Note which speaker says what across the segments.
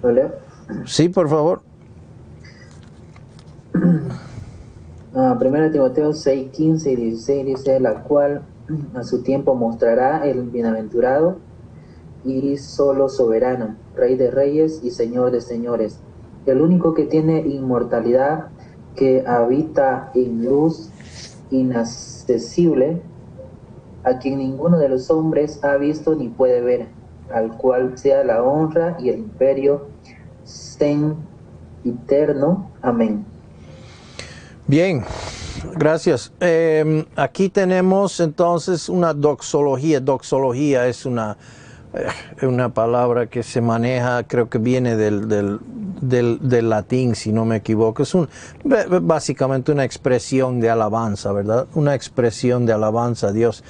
Speaker 1: ¿Lo leo?
Speaker 2: Sí, por favor.
Speaker 1: Primero Timoteo 6, 15 y 16 dice, la cual a su tiempo mostrará el bienaventurado y solo soberano, Rey de reyes y Señor de señores, el único que tiene inmortalidad, que habita en luz inaccesible, a quien ninguno de los hombres ha visto ni puede ver, al cual sea la honra y el imperio sempiterno. Amén.
Speaker 2: Bien, gracias. Aquí tenemos entonces una doxología. Doxología es una palabra que se maneja, creo que viene del latín, si no me equivoco. Es básicamente una expresión de alabanza, ¿verdad? Una expresión de alabanza a Dios.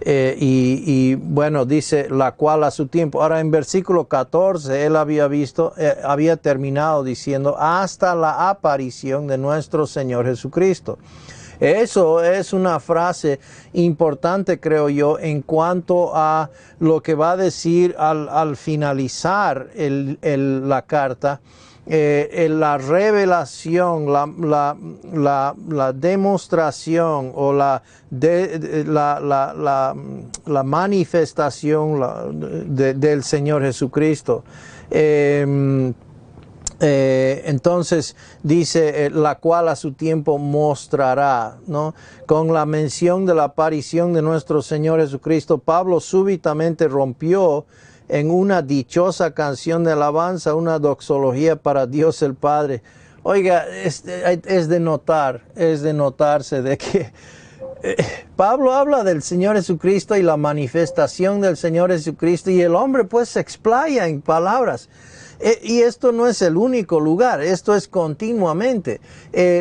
Speaker 2: Y bueno, dice, la cual a su tiempo. Ahora en versículo 14, él había terminado diciendo, hasta la aparición de nuestro Señor Jesucristo. Eso es una frase importante, creo yo, en cuanto a lo que va a decir al finalizar la carta. La revelación, la demostración o la manifestación del Señor Jesucristo. Entonces dice, la cual a su tiempo mostrará, ¿no? Con la mención de la aparición de nuestro Señor Jesucristo, Pablo súbitamente rompió en una dichosa canción de alabanza, una doxología para Dios el Padre. Oiga, es de notarse de que Pablo habla del Señor Jesucristo y la manifestación del Señor Jesucristo, y el hombre pues se explaya en palabras. Y esto no es el único lugar, esto es continuamente.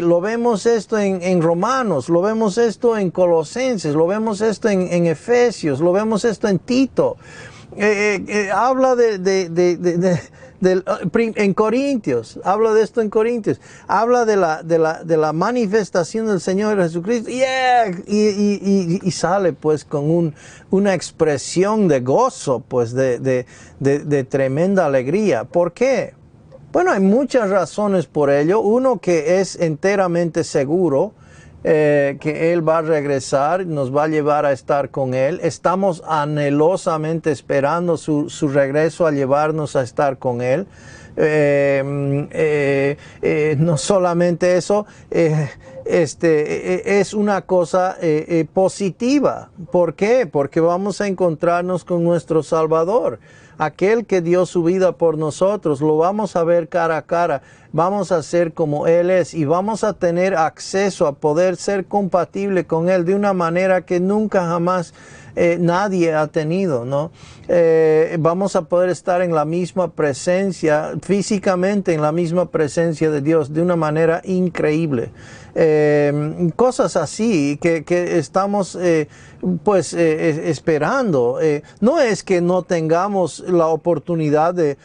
Speaker 2: Lo vemos esto en Romanos, lo vemos esto en Colosenses, lo vemos esto en Efesios, lo vemos esto en Tito. Habla en Corintios, habla de esto en Corintios, habla de la manifestación del Señor Jesucristo, y sale pues con una expresión de gozo, pues de tremenda alegría. ¿Por qué? Bueno, hay muchas razones por ello. Uno, que es enteramente seguro que Él va a regresar, nos va a llevar a estar con Él. Estamos anhelosamente esperando su regreso a llevarnos a estar con Él. No solamente eso, es una cosa positiva. ¿Por qué? Porque vamos a encontrarnos con nuestro Salvador, aquel que dio su vida por nosotros. Lo vamos a ver cara a cara, vamos a ser como Él es, y vamos a tener acceso a poder ser compatible con Él de una manera que nunca jamás nadie ha tenido, ¿no? Vamos a poder estar en la misma presencia, físicamente en la misma presencia de Dios, de una manera increíble. Cosas así que estamos esperando. No es que no tengamos la oportunidad de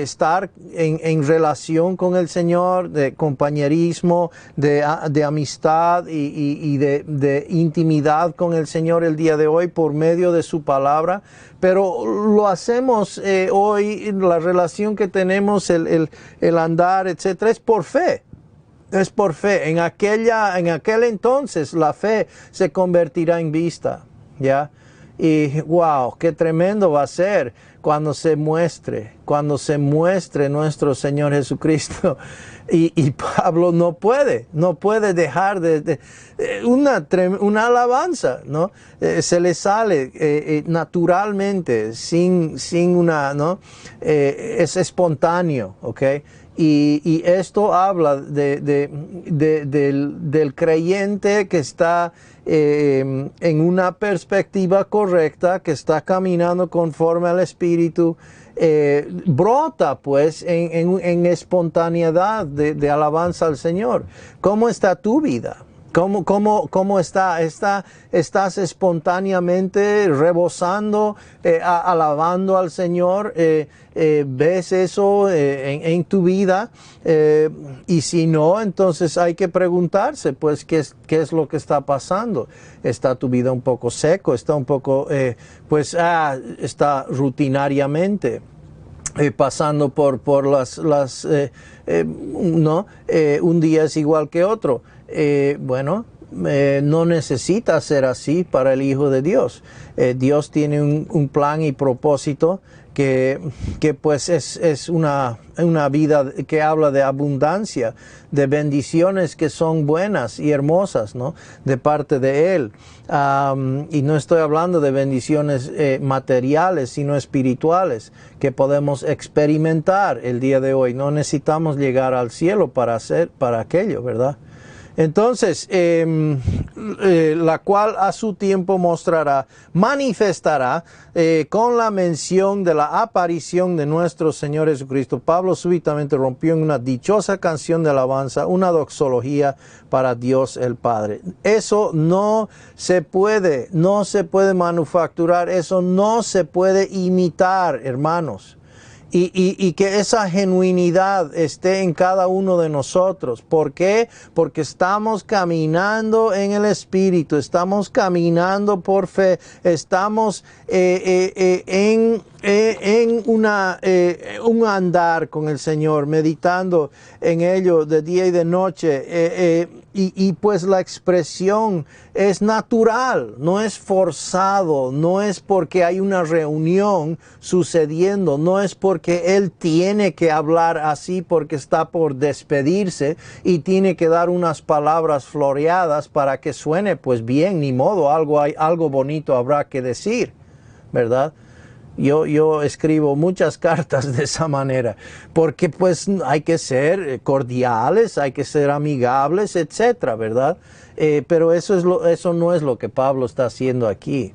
Speaker 2: estar en relación con el Señor, de compañerismo, de amistad y de intimidad con el Señor el día de hoy por medio de su palabra, pero lo hacemos hoy, la relación que tenemos, el andar, etcétera, es por fe. Es por fe. En aquel entonces la fe se convertirá en vista, ¿ya? Y wow, qué tremendo va a ser cuando se muestre nuestro Señor Jesucristo. Y Pablo no puede dejar una alabanza, ¿no? Se le sale naturalmente, sin una, ¿no? Es espontáneo, ¿ok? Y esto habla del creyente que está en una perspectiva correcta, que está caminando conforme al Espíritu, brota pues en espontaneidad de alabanza al Señor. ¿Cómo está tu vida? ¿Cómo está? ¿Estás espontáneamente rebosando, alabando al Señor? ¿Ves eso en tu vida? Y si no, entonces hay que preguntarse, pues, ¿qué es lo que está pasando? ¿Está tu vida un poco seco? ¿Está un poco, está rutinariamente? pasando por no, un día es igual que otro. No necesita ser así para el Hijo de Dios. Dios tiene un plan y propósito que pues es una vida que habla de abundancia, de bendiciones que son buenas y hermosas, ¿no? De parte de Él. Y no estoy hablando de bendiciones materiales, sino espirituales, que podemos experimentar el día de hoy. No necesitamos llegar al cielo para aquello, ¿verdad? Entonces, la cual a su tiempo manifestará con la mención de la aparición de nuestro Señor Jesucristo. Pablo súbitamente rompió en una dichosa canción de alabanza, una doxología para Dios el Padre. Eso no se puede manufacturar, eso no se puede imitar, hermanos. Y que esa genuinidad esté en cada uno de nosotros. ¿Por qué? Porque estamos caminando en el Espíritu, estamos caminando por fe, estamos en un andar con el Señor, meditando en ello de día y de noche. Y pues la expresión es natural, no es forzado, no es porque hay una reunión sucediendo, no es porque Él tiene que hablar así porque está por despedirse y tiene que dar unas palabras floreadas para que suene pues bien, ni modo, algo bonito habrá que decir, ¿verdad? Yo escribo muchas cartas de esa manera, porque pues hay que ser cordiales, hay que ser amigables, etcétera, ¿verdad? Pero eso no es lo que Pablo está haciendo aquí.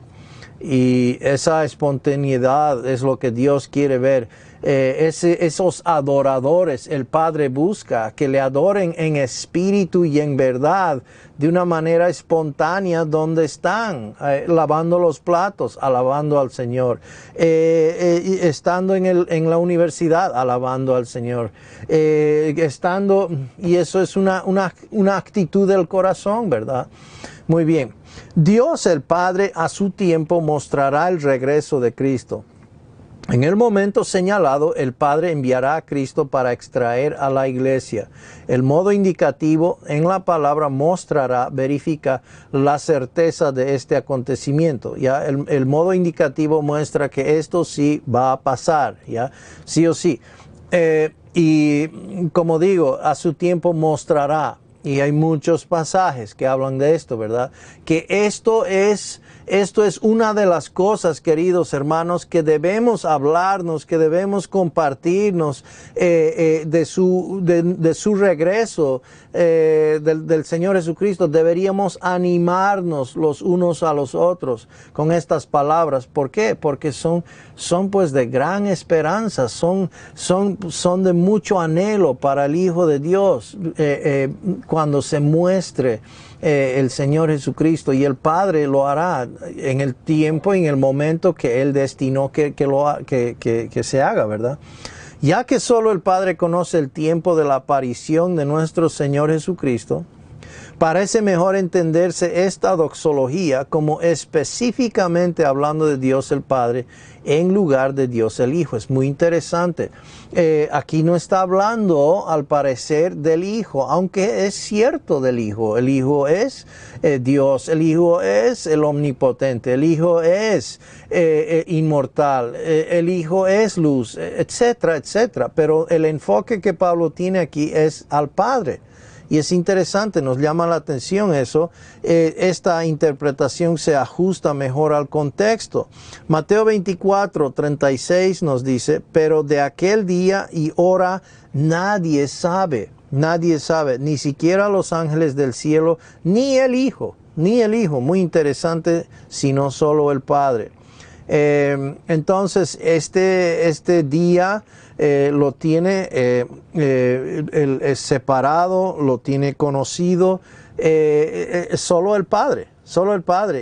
Speaker 2: Y esa espontaneidad es lo que Dios quiere ver. Esos adoradores, el Padre busca que le adoren en espíritu y en verdad, de una manera espontánea donde están, lavando los platos, alabando al Señor, estando en la universidad, alabando al Señor, y eso es una actitud del corazón, ¿verdad? Muy bien. Dios el Padre a su tiempo mostrará el regreso de Cristo. En el momento señalado, el Padre enviará a Cristo para extraer a la iglesia. El modo indicativo en la palabra verifica la certeza de este acontecimiento. ¿Ya? El modo indicativo muestra que esto sí va a pasar, ¿ya? Sí o sí. Y como digo, a su tiempo mostrará. Y hay muchos pasajes que hablan de esto, ¿verdad? Que esto es una de las cosas, queridos hermanos, que debemos hablarnos, que debemos compartirnos de su regreso del Señor Jesucristo. Deberíamos animarnos los unos a los otros con estas palabras. ¿Por qué? Porque son pues de gran esperanza, son de mucho anhelo para el Hijo de Dios cuando se muestre el Señor Jesucristo, y el Padre lo hará en el tiempo y en el momento que Él destinó que se haga, ¿verdad? Ya que solo el Padre conoce el tiempo de la aparición de nuestro Señor Jesucristo, parece mejor entenderse esta doxología como específicamente hablando de Dios el Padre en lugar de Dios el Hijo. Es muy interesante. Aquí no está hablando, al parecer, del Hijo, aunque es cierto del Hijo. El Hijo es Dios, el Hijo es el Omnipotente, el Hijo es inmortal, el Hijo es luz, etcétera, etcétera. Pero el enfoque que Pablo tiene aquí es al Padre. Y es interesante, nos llama la atención eso. Esta interpretación se ajusta mejor al contexto. Mateo 24:36 nos dice, pero de aquel día y hora nadie sabe, ni siquiera los ángeles del cielo, ni el Hijo, muy interesante, sino solo el Padre. Entonces, este día lo tiene es separado, lo tiene conocido solo el Padre.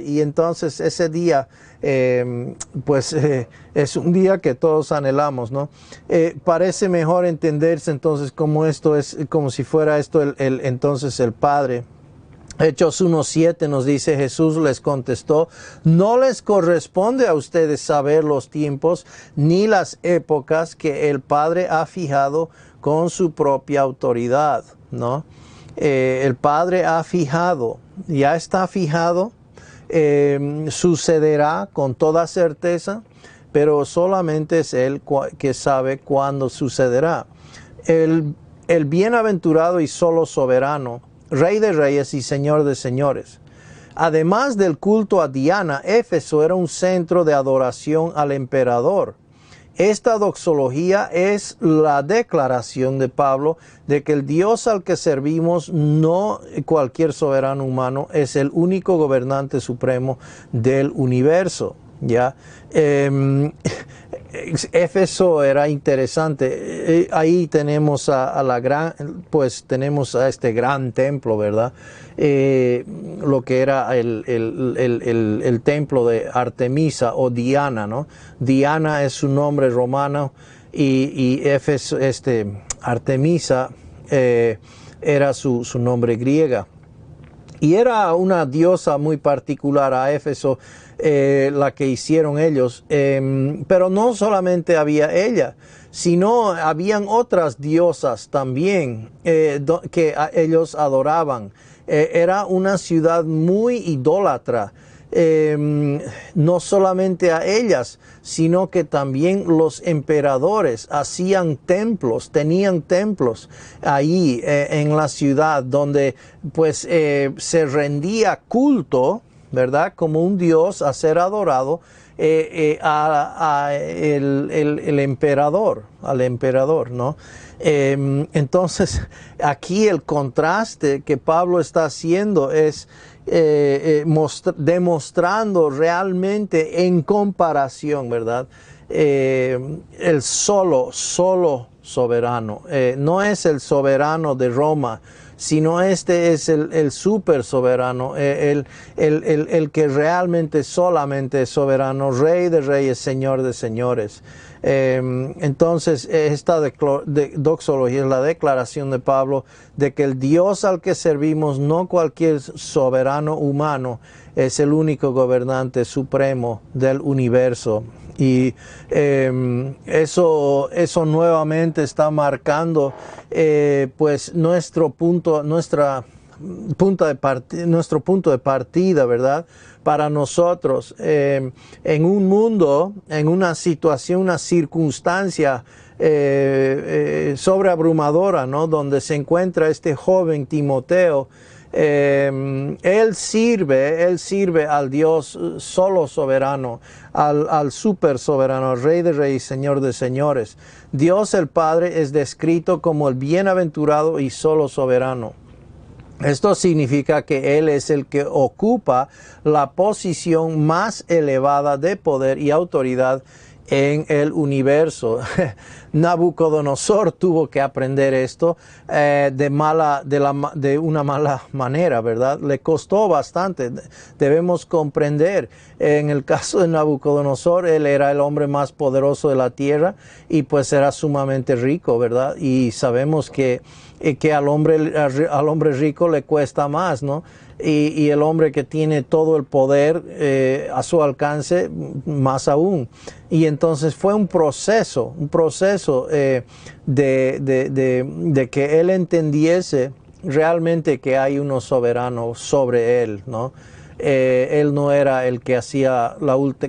Speaker 2: Y entonces ese día, es un día que todos anhelamos, ¿no? Parece mejor entenderse entonces como esto es, como si fuera esto entonces el Padre Hechos 1:7 nos dice, Jesús les contestó, no les corresponde a ustedes saber los tiempos ni las épocas que el Padre ha fijado con su propia autoridad, ¿no? El Padre ha fijado, ya está fijado, sucederá con toda certeza, pero solamente es Él que sabe cuándo sucederá. El bienaventurado y solo soberano, Rey de reyes y Señor de señores. Además del culto a Diana, Éfeso era un centro de adoración al emperador. Esta doxología es la declaración de Pablo de que el Dios al que servimos, no cualquier soberano humano, es el único gobernante supremo del universo. ¿Ya? Éfeso era interesante. Ahí tenemos tenemos a este gran templo, ¿verdad? Lo que era el templo de Artemisa o Diana, ¿no? Diana es su nombre romano y Éfeso, Artemisa era su nombre griega. Y era una diosa muy particular a Éfeso, la que hicieron ellos. Pero no solamente había ella, sino habían otras diosas también que ellos adoraban. Era una ciudad muy idólatra. No solamente a ellas, sino que también los emperadores hacían templos, tenían templos ahí en la ciudad donde pues se rendía culto, ¿verdad? Como un dios a ser adorado el emperador, al emperador, ¿no? Entonces aquí el contraste que Pablo está haciendo es demostrando realmente en comparación, ¿verdad? El solo soberano. No es el soberano de Roma, sino este es el super soberano, el que realmente solamente es soberano, Rey de reyes, Señor de señores. Entonces esta doxología es la declaración de Pablo de que el Dios al que servimos, no cualquier soberano humano, es el único gobernante supremo del universo. Y eso nuevamente está marcando pues nuestro punto de partida, ¿verdad? Para nosotros, en un mundo, en una situación, una circunstancia sobreabrumadora, ¿no? Donde se encuentra este joven Timoteo. Él sirve al Dios solo soberano, al super soberano, Rey de reyes, Señor de señores. Dios el Padre es descrito como el bienaventurado y solo soberano. Esto significa que Él es el que ocupa la posición más elevada de poder y autoridad en el universo. Nabucodonosor tuvo que aprender esto de una mala manera, ¿verdad? Le costó bastante. Debemos comprender, en el caso de Nabucodonosor, él era el hombre más poderoso de la tierra y pues era sumamente rico, ¿verdad? Y sabemos que al hombre rico le cuesta más, ¿no? Y el hombre que tiene todo el poder a su alcance, más aún. Y entonces fue un proceso de que él entendiese realmente que hay uno soberano sobre él, ¿no? Él no era el que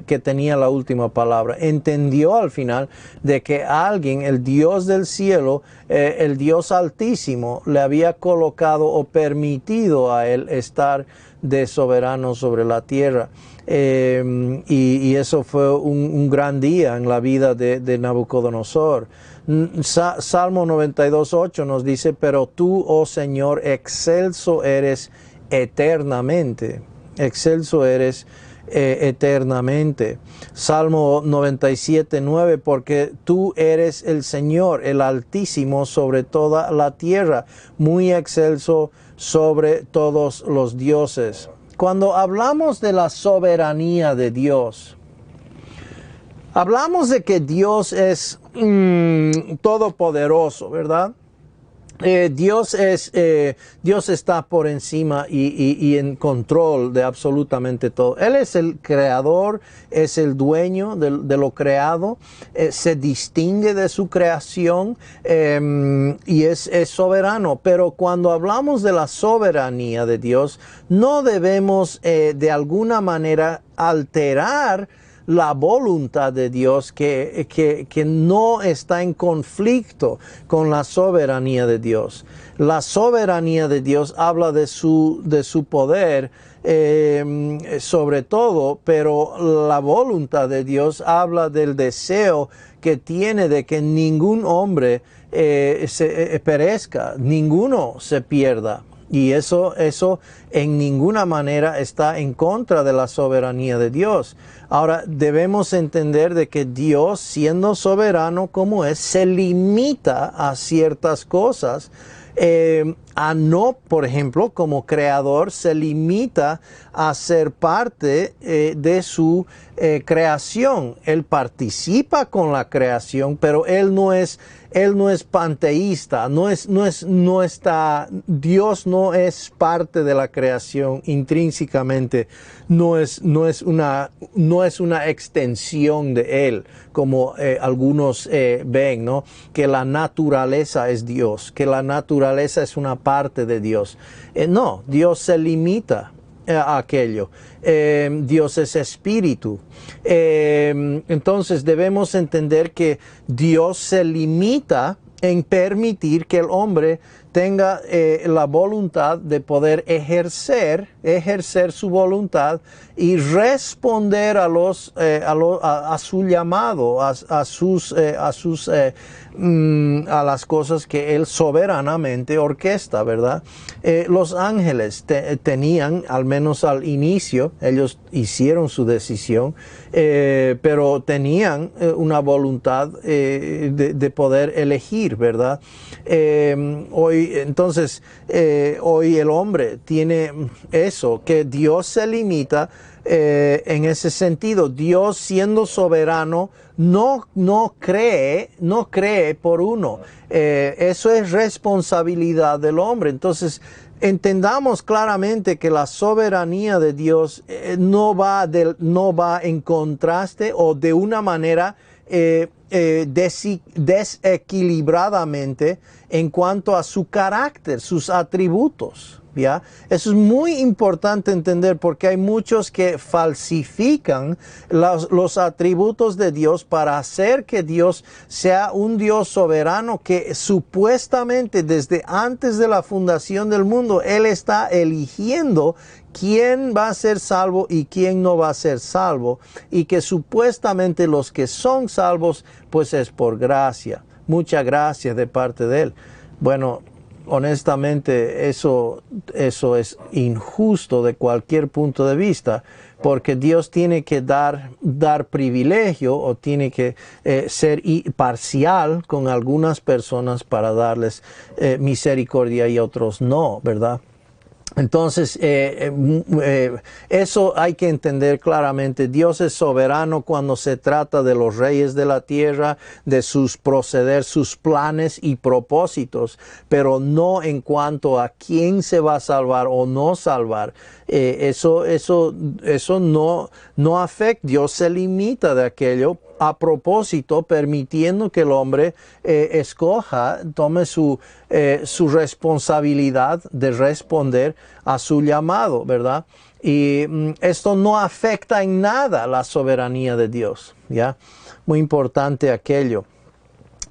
Speaker 2: que tenía la última palabra. Entendió al final de que alguien, el Dios del cielo, el Dios altísimo, le había colocado o permitido a él estar de soberano sobre la tierra. Y eso fue un gran día en la vida de Nabucodonosor. Salmo 92:8 nos dice, pero tú, oh Señor, excelso eres eternamente. Excelso eres eternamente. Salmo 97:9, porque tú eres el Señor, el Altísimo sobre toda la tierra, muy excelso sobre todos los dioses. Cuando hablamos de la soberanía de Dios, hablamos de que Dios es todopoderoso, ¿verdad? Dios está por encima y en control de absolutamente todo. Él es el creador, es el dueño de lo creado, se distingue de su creación y es soberano. Pero cuando hablamos de la soberanía de Dios, no debemos de alguna manera alterar la voluntad de Dios que no está en conflicto con la soberanía de Dios. La soberanía de Dios habla de su poder sobre todo, pero la voluntad de Dios habla del deseo que tiene de que ningún hombre se perezca, ninguno se pierda. Y eso en ninguna manera está en contra de la soberanía de Dios. Ahora, debemos entender de que Dios, siendo soberano como es, se limita a ciertas cosas. Por ejemplo, como creador, se limita a ser parte de su creación. Él participa con la creación, pero Él no es panteísta, Dios no es parte de la creación intrínsecamente, no es una extensión de Él, como algunos ven, ¿no? Que la naturaleza es Dios, que la naturaleza es una parte de Dios. No, Dios se limita a aquello. Dios es espíritu. Entonces debemos entender que Dios se limita en permitir que el hombre tenga la voluntad de poder ejercer su voluntad y responder a su llamado, a las cosas que Él soberanamente orquesta, ¿verdad? Los ángeles tenían, al menos al inicio, ellos hicieron su decisión, pero tenían una voluntad de poder elegir, ¿verdad? Hoy el hombre tiene eso, que Dios se limita en ese sentido. Dios, siendo soberano, no cree por uno. Eso es responsabilidad del hombre. Entonces, entendamos claramente que la soberanía de Dios no va en contraste o de una manera desequilibradamente en cuanto a su carácter, sus atributos. ¿Ya? Eso es muy importante entender, porque hay muchos que falsifican los atributos de Dios para hacer que Dios sea un Dios soberano que supuestamente desde antes de la fundación del mundo Él está eligiendo quién va a ser salvo y quién no va a ser salvo, y que supuestamente los que son salvos pues es por gracia, mucha gracia de parte de Él. Bueno, honestamente, eso es injusto de cualquier punto de vista, porque Dios tiene que dar privilegio o tiene que ser parcial con algunas personas para darles misericordia y otros no, ¿verdad? Entonces, eso hay que entender claramente. Dios es soberano cuando se trata de los reyes de la tierra, de sus proceder, sus planes y propósitos, pero no en cuanto a quién se va a salvar o no salvar. Eso no afecta. Dios se limita de aquello a propósito, permitiendo que el hombre tome su responsabilidad de responder a su llamado, ¿verdad? Y esto no afecta en nada la soberanía de Dios, ¿ya? Muy importante aquello.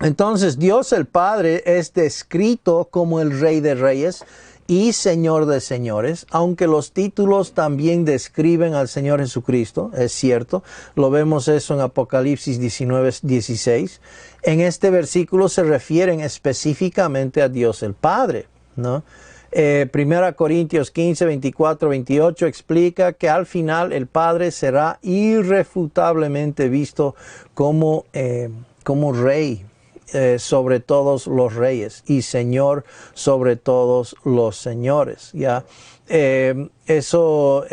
Speaker 2: Entonces, Dios el Padre es descrito como el Rey de Reyes y Señor de señores, aunque los títulos también describen al Señor Jesucristo, es cierto, lo vemos eso en Apocalipsis 19:16. En este versículo se refieren específicamente a Dios el Padre, ¿no? 1 Corintios 15, 24, 28 explica que al final el Padre será irrefutablemente visto como Rey. sobre todos los reyes y Señor sobre todos los señores. ¿Ya? Eso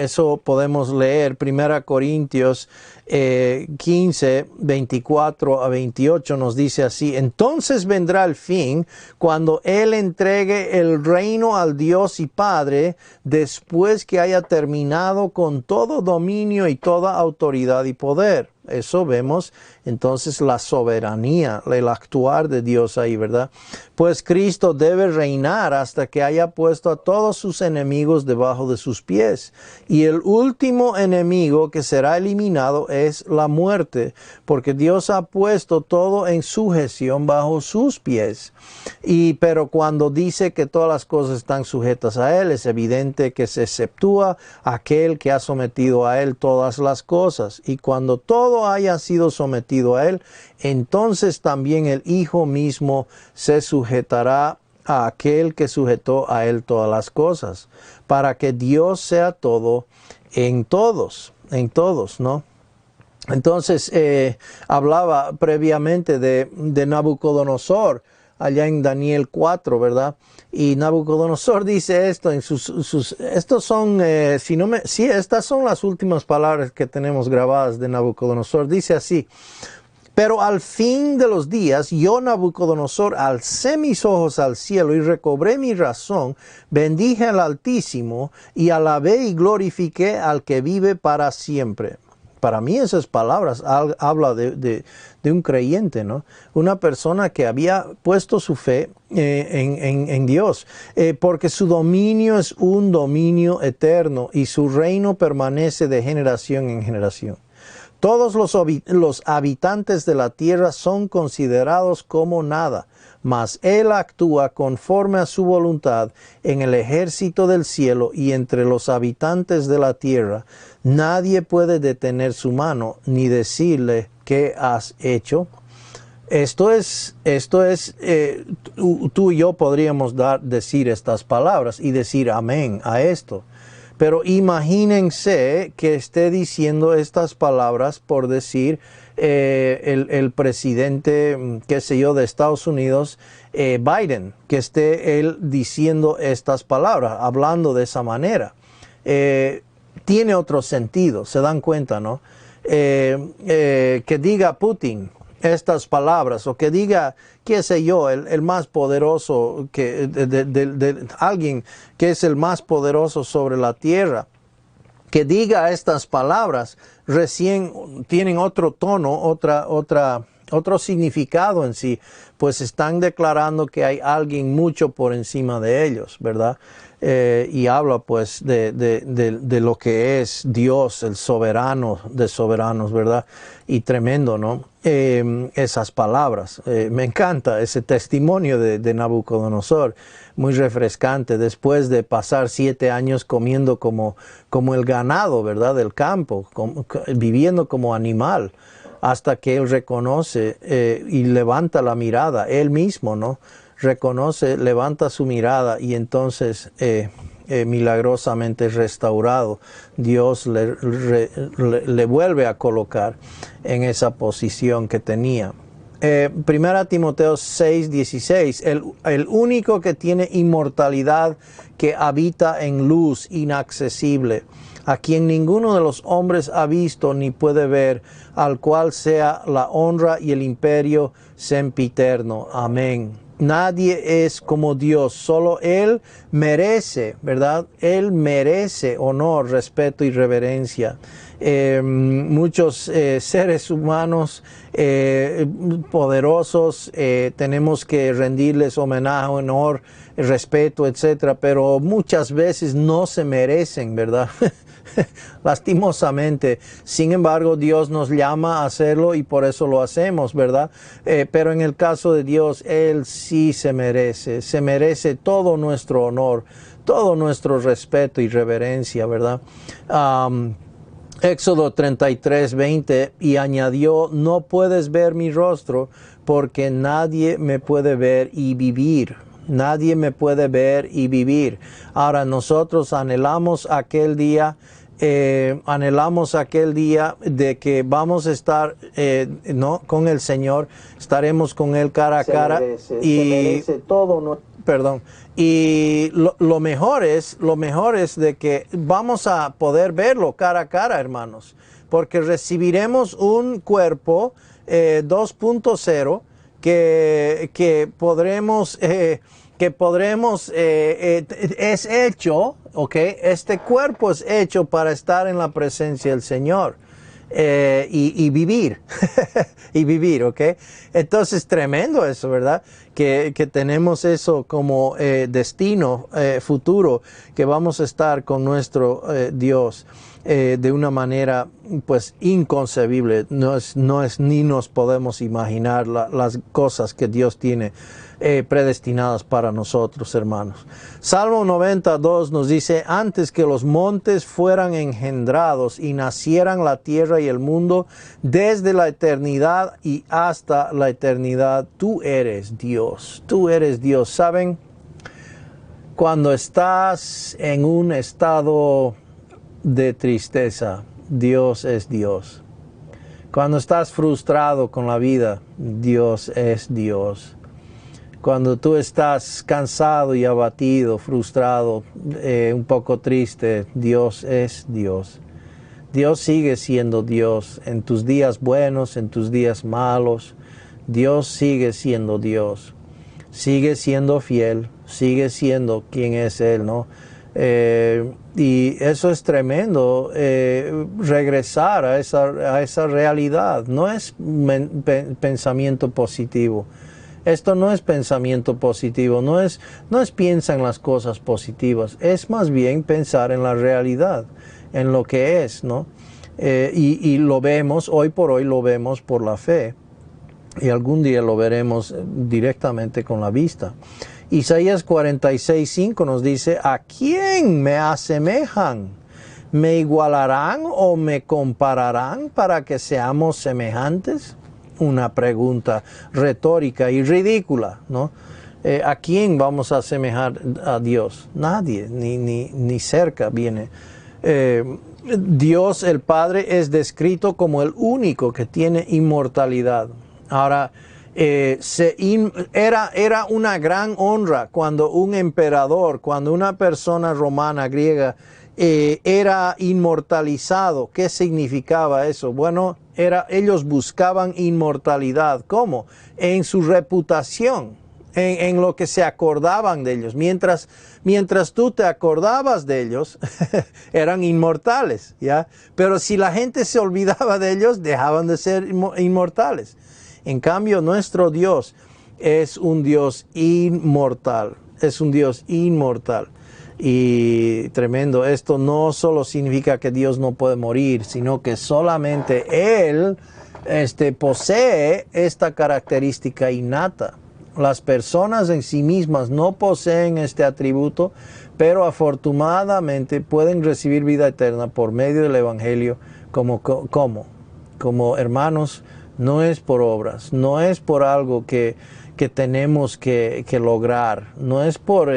Speaker 2: podemos leer 1 Corintios 15, 24 a 28 nos dice así: entonces vendrá el fin cuando Él entregue el reino al Dios y Padre, después que haya terminado con todo dominio y toda autoridad y poder. Eso vemos entonces la soberanía, el actuar de Dios ahí, ¿verdad? Pues Cristo debe reinar hasta que haya puesto a todos sus enemigos debajo de sus pies. Y el último enemigo que será eliminado es la muerte, porque Dios ha puesto todo en sujeción bajo sus pies. Pero cuando dice que todas las cosas están sujetas a Él, es evidente que se exceptúa aquel que ha sometido a Él todas las cosas. Y cuando todo haya sido sometido a Él, entonces también el Hijo mismo se sujetará a aquel que sujetó a Él todas las cosas, para que Dios sea todo en todos, ¿no? Entonces, hablaba previamente de Nabucodonosor, allá en Daniel 4, ¿verdad? Y Nabucodonosor dice esto en estos son, estas son las últimas palabras que tenemos grabadas de Nabucodonosor. Dice así: pero al fin de los días, yo, Nabucodonosor, alcé mis ojos al cielo y recobré mi razón, bendije al Altísimo y alabé y glorifiqué al que vive para siempre. Para mí esas palabras habla de un creyente, ¿no? Una persona que había puesto su fe en Dios, porque su dominio es un dominio eterno y su reino permanece de generación en generación. Todos los habitantes de la tierra son considerados como nada, mas Él actúa conforme a su voluntad en el ejército del cielo y entre los habitantes de la tierra. Nadie puede detener su mano ni decirle: ¿qué has hecho? Tú y yo podríamos decir estas palabras y decir amén a esto. Pero imagínense que esté diciendo estas palabras, por decir, el presidente, qué sé yo, de Estados Unidos, Biden, que esté él diciendo estas palabras, hablando de esa manera. Tiene otro sentido, se dan cuenta, ¿no? Que diga Putin estas palabras, o que diga, qué sé yo, el más poderoso, alguien que es el más poderoso sobre la tierra, que diga estas palabras, recién tienen otro tono, otro significado en sí, pues están declarando que hay alguien mucho por encima de ellos, ¿verdad? Y habla pues de lo que es Dios, el soberano de soberanos, ¿verdad? Y tremendo, ¿no? Esas palabras. Me encanta ese testimonio de Nabucodonosor, muy refrescante, después de pasar 7 años comiendo como el ganado, ¿verdad? Del campo, viviendo como animal, hasta que él reconoce y levanta la mirada, él mismo, ¿no? Reconoce, levanta su mirada y entonces milagrosamente restaurado, Dios le vuelve a colocar en esa posición que tenía. 1 Timoteo 6, 16, el único que tiene inmortalidad, que habita en luz inaccesible, a quien ninguno de los hombres ha visto ni puede ver, al cual sea la honra y el imperio sempiterno. Amén. Nadie es como Dios, solo Él merece, ¿verdad? Él merece honor, respeto y reverencia. Muchos seres humanos poderosos tenemos que rendirles homenaje, honor, respeto, etcétera, pero muchas veces no se merecen, ¿verdad? Lastimosamente. Sin embargo, Dios nos llama a hacerlo y por eso lo hacemos, ¿verdad? Pero en el caso de Dios, Él sí se merece todo nuestro honor, todo nuestro respeto y reverencia, ¿verdad? Éxodo 33, 20, y añadió: no puedes ver mi rostro, porque nadie me puede ver y vivir. Nadie me puede ver y vivir. Ahora nosotros anhelamos aquel día anhelamos aquel día de que vamos a estar ¿no? con el Señor, estaremos con Él cara a cara.
Speaker 1: Se merece todo, ¿no?
Speaker 2: Perdón. Y lo mejor es de que vamos a poder verlo cara a cara, hermanos, porque recibiremos un cuerpo 2.0 que podremos es hecho, ¿ok? Este cuerpo es hecho para estar en la presencia del Señor y vivir, y vivir, ¿ok? Entonces, tremendo eso, ¿verdad? Que tenemos eso como destino futuro, que vamos a estar con nuestro Dios de una manera, pues, inconcebible. No es ni nos podemos imaginar las cosas que Dios tiene predestinadas para nosotros, hermanos. Salmo 92 nos dice: antes que los montes fueran engendrados y nacieran la tierra y el mundo, desde la eternidad y hasta la eternidad, tú eres Dios. Tú eres Dios. ¿Saben? Cuando estás en un estado de tristeza, Dios es Dios. Cuando estás frustrado con la vida, Dios es Dios. Cuando tú estás cansado y abatido, frustrado, un poco triste, Dios es Dios. Dios sigue siendo Dios en tus días buenos, en tus días malos. Dios sigue siendo Dios. Sigue siendo fiel, sigue siendo quien es Él, ¿no? Y eso es tremendo, regresar a esa realidad. No es pensamiento positivo. Esto no es pensamiento positivo, no es piensa en las cosas positivas, es más bien pensar en la realidad, en lo que es, ¿no? Y lo vemos, hoy por hoy lo vemos por la fe, y algún día lo veremos directamente con la vista. Isaías 46:5 nos dice: ¿a quién me asemejan? ¿Me igualarán o me compararán para que seamos semejantes? Una pregunta retórica y ridícula, ¿no? ¿A quién vamos a asemejar a Dios? Nadie, ni cerca viene. Dios el Padre es descrito como el único que tiene inmortalidad. Ahora, era una gran honra cuando un emperador, cuando una persona romana, griega, era inmortalizado. ¿Qué significaba eso? Bueno, ellos buscaban inmortalidad. ¿Cómo? En su reputación, en lo que se acordaban de ellos. Mientras tú te acordabas de ellos, eran inmortales, ¿ya? Pero si la gente se olvidaba de ellos, dejaban de ser inmortales. En cambio, nuestro Dios es un Dios inmortal. Es un Dios inmortal. Y tremendo, esto no solo significa que Dios no puede morir, sino que solamente Él posee esta característica innata. Las personas en sí mismas no poseen este atributo, pero afortunadamente pueden recibir vida eterna por medio del Evangelio como hermanos. No es por obras, no es por algo que tenemos que lograr, no es por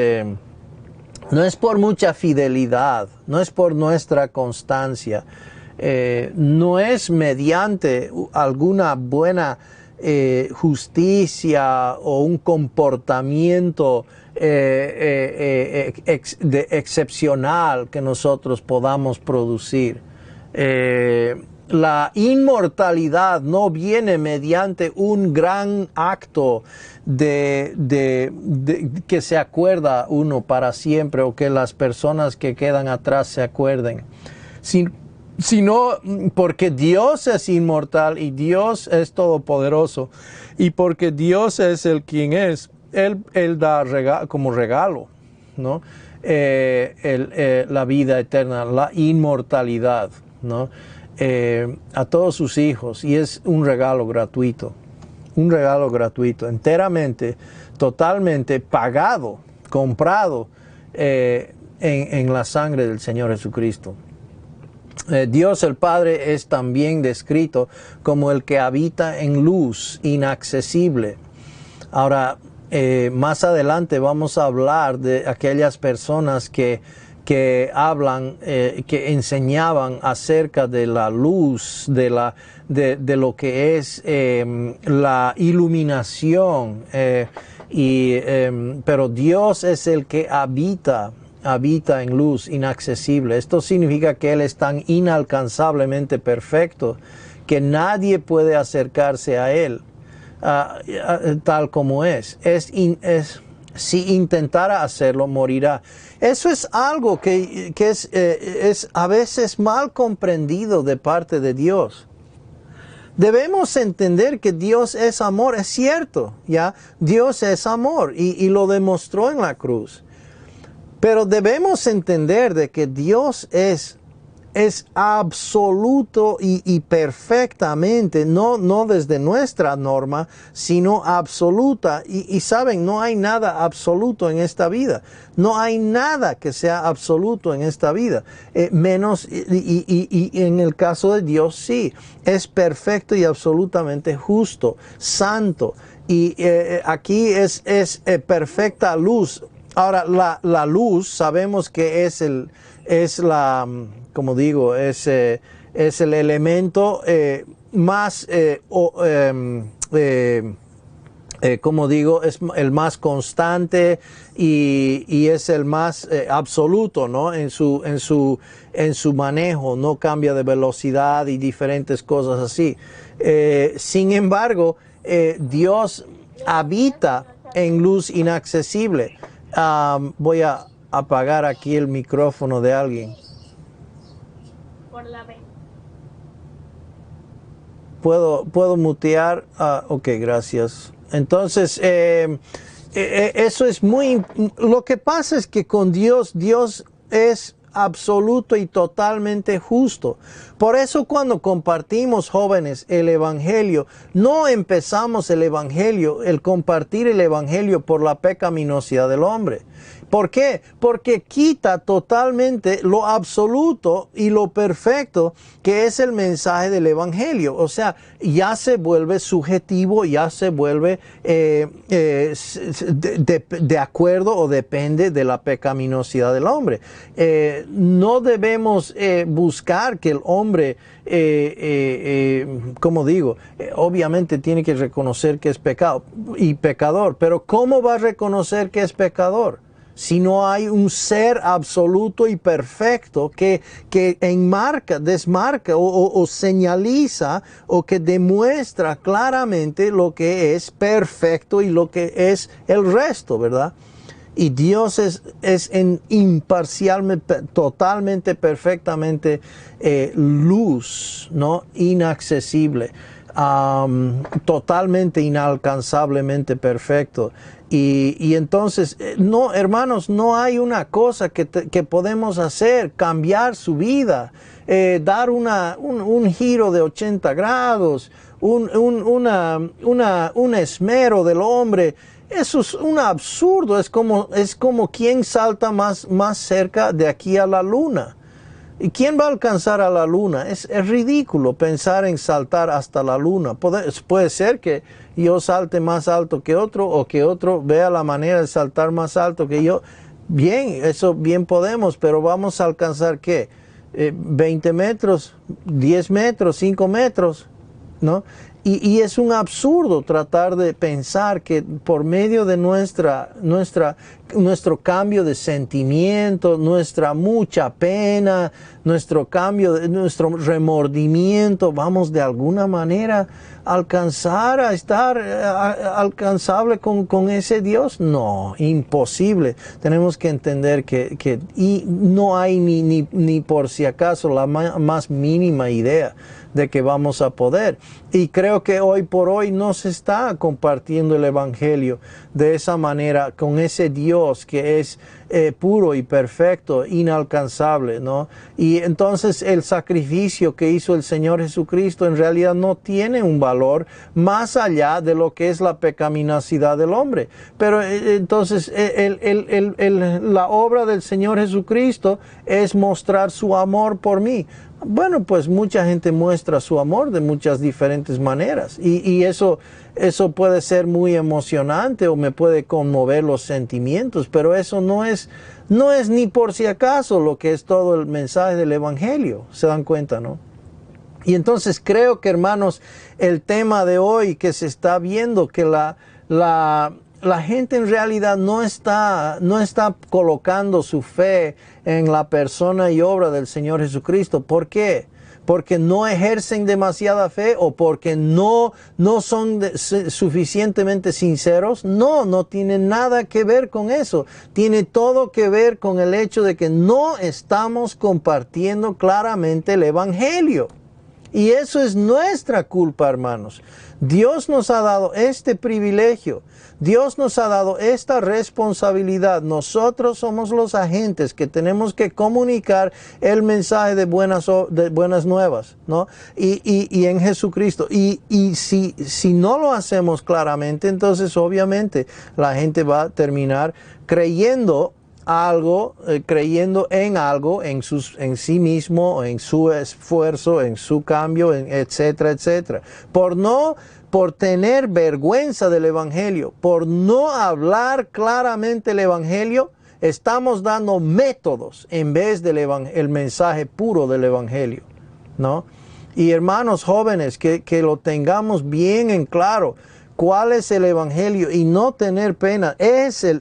Speaker 2: mucha fidelidad, no es por nuestra constancia, no es mediante alguna buena justicia o un comportamiento excepcional que nosotros podamos producir. La inmortalidad no viene mediante un gran acto que se acuerda uno para siempre o que las personas que quedan atrás se acuerden, sino porque Dios es inmortal y Dios es todopoderoso, y porque Dios es el quien es, Él da como regalo, ¿no? La vida eterna, la inmortalidad, ¿no? A todos sus hijos, y es un regalo gratuito, enteramente, totalmente pagado, comprado en la sangre del Señor Jesucristo. Dios el Padre es también descrito como el que habita en luz inaccesible. Ahora, más adelante vamos a hablar de aquellas personas que que hablan, que enseñaban acerca de la luz, de lo que es la iluminación, pero Dios es el que habita en luz inaccesible. Esto significa que Él es tan inalcanzablemente perfecto que nadie puede acercarse a Él tal como es. Si intentara hacerlo, morirá. Eso es algo que es a veces mal comprendido de parte de Dios. Debemos entender que Dios es amor, es cierto, ¿ya? Dios es amor y lo demostró en la cruz. Pero debemos entender de que Dios es absoluto y perfectamente, no desde nuestra norma, sino absoluta. Y saben, no hay nada absoluto en esta vida. No hay nada que sea absoluto en esta vida. Menos, y en el caso de Dios, sí, es perfecto y absolutamente justo, santo. Y aquí es perfecta luz. Ahora, la luz sabemos que es el elemento más, es el más constante y es el más absoluto, ¿no? En su manejo, no cambia de velocidad y diferentes cosas así. Sin embargo, Dios habita en luz inaccesible. Voy a apagar aquí el micrófono de alguien.
Speaker 3: Por la B.
Speaker 2: ¿Puedo mutear? Ok, gracias. Entonces, eso es lo que pasa es que con Dios es absoluto y totalmente justo. Por eso cuando compartimos, jóvenes, el Evangelio, no empezamos el compartir el Evangelio por la pecaminosidad del hombre. ¿Por qué? Porque quita totalmente lo absoluto y lo perfecto que es el mensaje del Evangelio. O sea, ya se vuelve subjetivo, ya se vuelve de acuerdo o depende de la pecaminosidad del hombre. No debemos buscar que el hombre, como digo, obviamente tiene que reconocer que es pecado y pecador, pero ¿cómo va a reconocer que es pecador? Si no hay un ser absoluto y perfecto que desmarca o señaliza o que demuestra claramente lo que es perfecto y lo que es el resto, ¿verdad? Y Dios es imparcialmente, totalmente, perfectamente luz, ¿no? Inaccesible. Totalmente inalcanzablemente perfecto. Y entonces, no, hermanos, no hay una cosa que podemos hacer, cambiar su vida, dar un giro de 80 grados, un esmero del hombre. Eso es un absurdo, es como quien salta más cerca de aquí a la luna. ¿Y quién va a alcanzar a la luna? Es ridículo pensar en saltar hasta la luna. Puede ser que yo salte más alto que otro o que otro vea la manera de saltar más alto que yo. Bien, eso bien podemos, pero vamos a alcanzar ¿qué? 20 metros, 10 metros, 5 metros, ¿no? Y es un absurdo tratar de pensar que por medio de nuestro cambio de sentimiento, nuestra mucha pena, nuestro remordimiento, vamos de alguna manera a alcanzar a estar alcanzable con ese Dios. No, imposible. Tenemos que entender que no hay ni por si acaso la más mínima idea de que vamos a poder. Y creo que hoy por hoy no se está compartiendo el Evangelio de esa manera, con ese Dios que es puro y perfecto, inalcanzable, ¿no? Y entonces el sacrificio que hizo el Señor Jesucristo en realidad no tiene un valor más allá de lo que es la pecaminosidad del hombre. Pero entonces la obra del Señor Jesucristo es mostrar su amor por mí. Bueno, pues mucha gente muestra su amor de muchas diferentes maneras y eso eso puede ser muy emocionante o me puede conmover los sentimientos, pero eso no es ni por si acaso lo que es todo el mensaje del Evangelio. ¿Se dan cuenta, no? Y entonces creo que, hermanos, el tema de hoy que se está viendo, que la gente en realidad no está colocando su fe en la persona y obra del Señor Jesucristo. ¿Por qué? Porque no ejercen demasiada fe o porque no son suficientemente sinceros. No tiene nada que ver con eso. Tiene todo que ver con el hecho de que no estamos compartiendo claramente el Evangelio. Y eso es nuestra culpa, hermanos. Dios nos ha dado este privilegio. Dios nos ha dado esta responsabilidad. Nosotros somos los agentes que tenemos que comunicar el mensaje de buenas nuevas, ¿no? Y en Jesucristo. Y si no lo hacemos claramente, entonces obviamente la gente va a terminar creyendo en algo, en sí mismo, en su esfuerzo, en su cambio, etcétera, etcétera. Por tener vergüenza del Evangelio, por no hablar claramente el Evangelio, estamos dando métodos en vez del el mensaje puro del Evangelio, ¿no? Y hermanos jóvenes, que lo tengamos bien en claro. ¿Cuál es el Evangelio? Y no tener pena.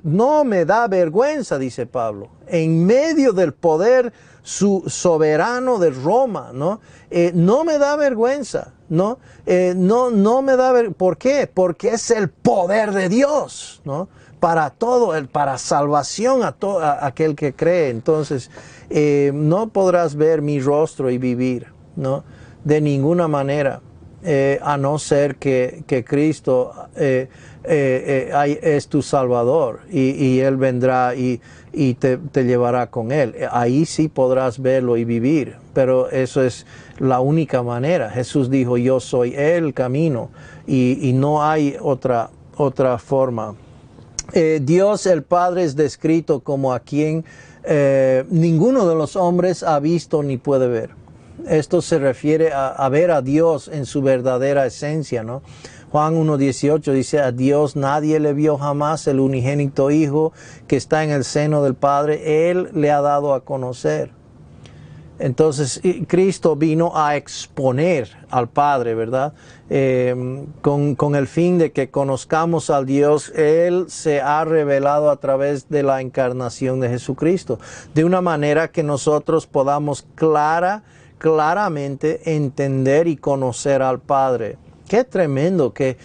Speaker 2: No me da vergüenza, dice Pablo, en medio del poder soberano de Roma, ¿no? No me da vergüenza, ¿no? No me da vergüenza. ¿Por qué? Porque es el poder de Dios, ¿no? Para para salvación a aquel que cree. Entonces, no podrás ver mi rostro y vivir, ¿no? De ninguna manera. A no ser que Cristo es tu Salvador y Él vendrá y te llevará con Él. Ahí sí podrás verlo y vivir, pero eso es la única manera. Jesús dijo, yo soy el camino y no hay otra forma. Dios el Padre es descrito como a quien ninguno de los hombres ha visto ni puede ver. Esto se refiere a ver a Dios en su verdadera esencia, ¿no? Juan 1:18 dice, a Dios nadie le vio jamás, el unigénito Hijo que está en el seno del Padre, Él le ha dado a conocer. Entonces, Cristo vino a exponer al Padre, ¿verdad? Con el fin de que conozcamos al Dios. Él se ha revelado a través de la encarnación de Jesucristo, de una manera que nosotros podamos claramente entender y conocer al Padre. Qué tremendo que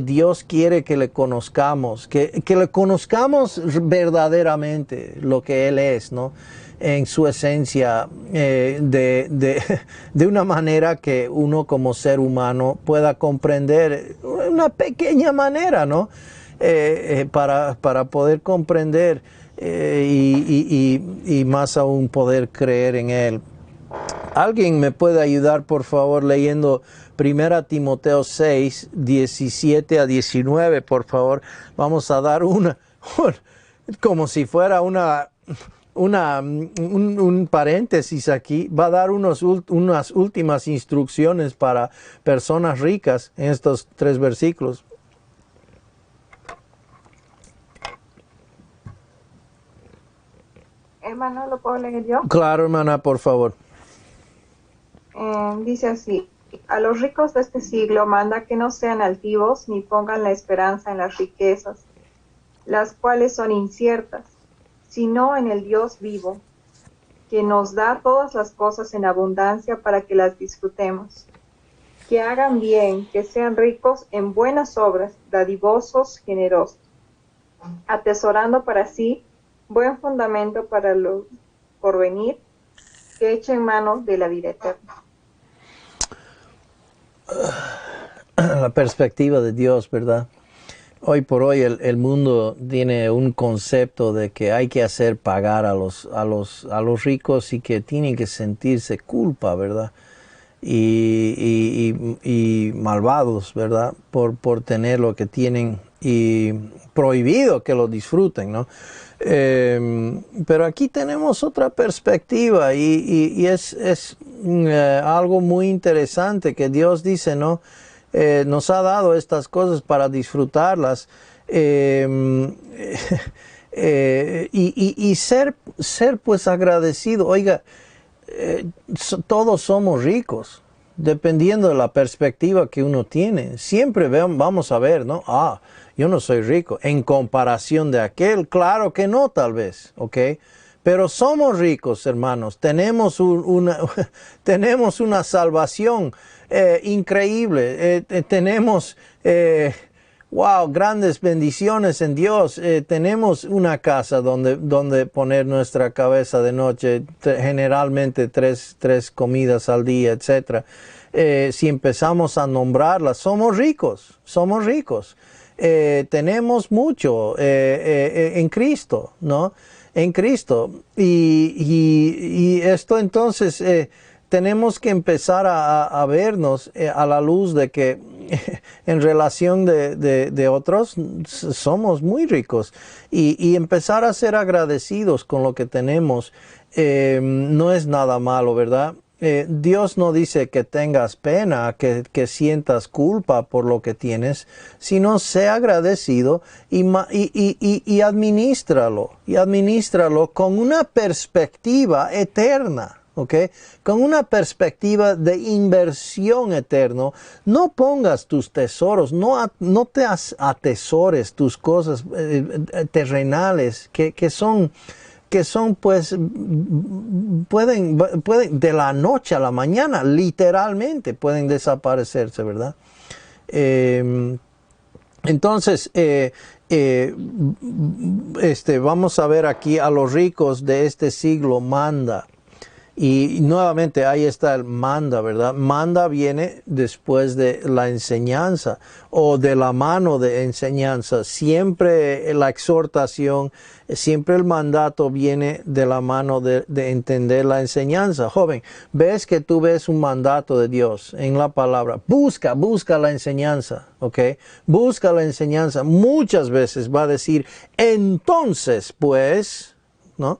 Speaker 2: Dios quiere que le conozcamos, que le conozcamos verdaderamente lo que Él es, ¿no? En su esencia, de una manera que uno como ser humano pueda comprender, una pequeña manera, ¿no? Para poder comprender y más aún poder creer en Él. ¿Alguien me puede ayudar, por favor, leyendo 1 Timoteo 6, 17 a 19, por favor? Vamos a dar como si fuera un paréntesis aquí. Va a dar unas últimas instrucciones para personas ricas en estos 3 versículos.
Speaker 4: Hermano, ¿lo puedo leer yo?
Speaker 2: Claro, hermana, por favor.
Speaker 4: Dice así, a los ricos de este siglo manda que no sean altivos ni pongan la esperanza en las riquezas, las cuales son inciertas, sino en el Dios vivo, que nos da todas las cosas en abundancia para que las disfrutemos. Que hagan bien, que sean ricos en buenas obras, dadivosos, generosos, atesorando para sí buen fundamento para lo porvenir, que echen mano de la vida eterna.
Speaker 2: La perspectiva de Dios, ¿verdad? Hoy por hoy el mundo tiene un concepto de que hay que hacer pagar a los ricos y que tienen que sentirse culpa, ¿verdad? Y malvados, ¿verdad? Por tener lo que tienen y prohibido que lo disfruten, ¿no? Pero aquí tenemos otra perspectiva y es algo muy interesante que Dios dice, ¿no? nos ha dado estas cosas para disfrutarlas. Y ser pues agradecido. Oiga, todos somos ricos, dependiendo de la perspectiva que uno tiene. Siempre vamos a ver, ¿no? Yo no soy rico en comparación de aquel. Claro que no, tal vez, ¿ok? Pero somos ricos, hermanos. Tenemos tenemos una salvación increíble. Tenemos grandes bendiciones en Dios. Tenemos una casa donde poner nuestra cabeza de noche, generalmente tres comidas al día, etc. Si empezamos a nombrarlas, somos ricos, somos ricos. Tenemos mucho en Cristo, ¿no? En Cristo. Y esto entonces tenemos que empezar a vernos a la luz de que en relación de otros somos muy ricos y empezar a ser agradecidos con lo que tenemos no es nada malo, ¿verdad? Dios no dice que tengas pena, que sientas culpa por lo que tienes, sino sea agradecido y administralo con una perspectiva eterna. ¿Okay? Con una perspectiva de inversión eterna. No pongas tus tesoros, no te atesores tus cosas terrenales que son pues pueden de la noche a la mañana literalmente pueden desaparecerse, ¿verdad? Entonces vamos a ver aquí a los ricos de este siglo manda. Y nuevamente ahí está el manda, ¿verdad? Manda viene después de la enseñanza o de la mano de enseñanza. Siempre la exhortación, siempre el mandato viene de la mano de entender la enseñanza. Joven, ves que tú ves un mandato de Dios en la palabra. Busca la enseñanza, ¿ok? Busca la enseñanza. Muchas veces va a decir, entonces pues, ¿no?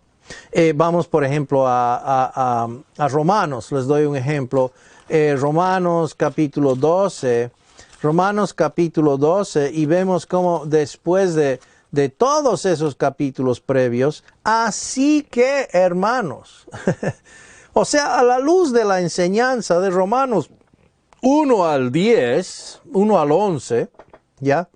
Speaker 2: Vamos, por ejemplo, a Romanos. Les doy un ejemplo. Romanos capítulo 12. Romanos capítulo 12. Y vemos cómo después de todos esos capítulos previos, así que, hermanos, o sea, a la luz de la enseñanza de Romanos 1 al 10, 1 al 11, ¿ya?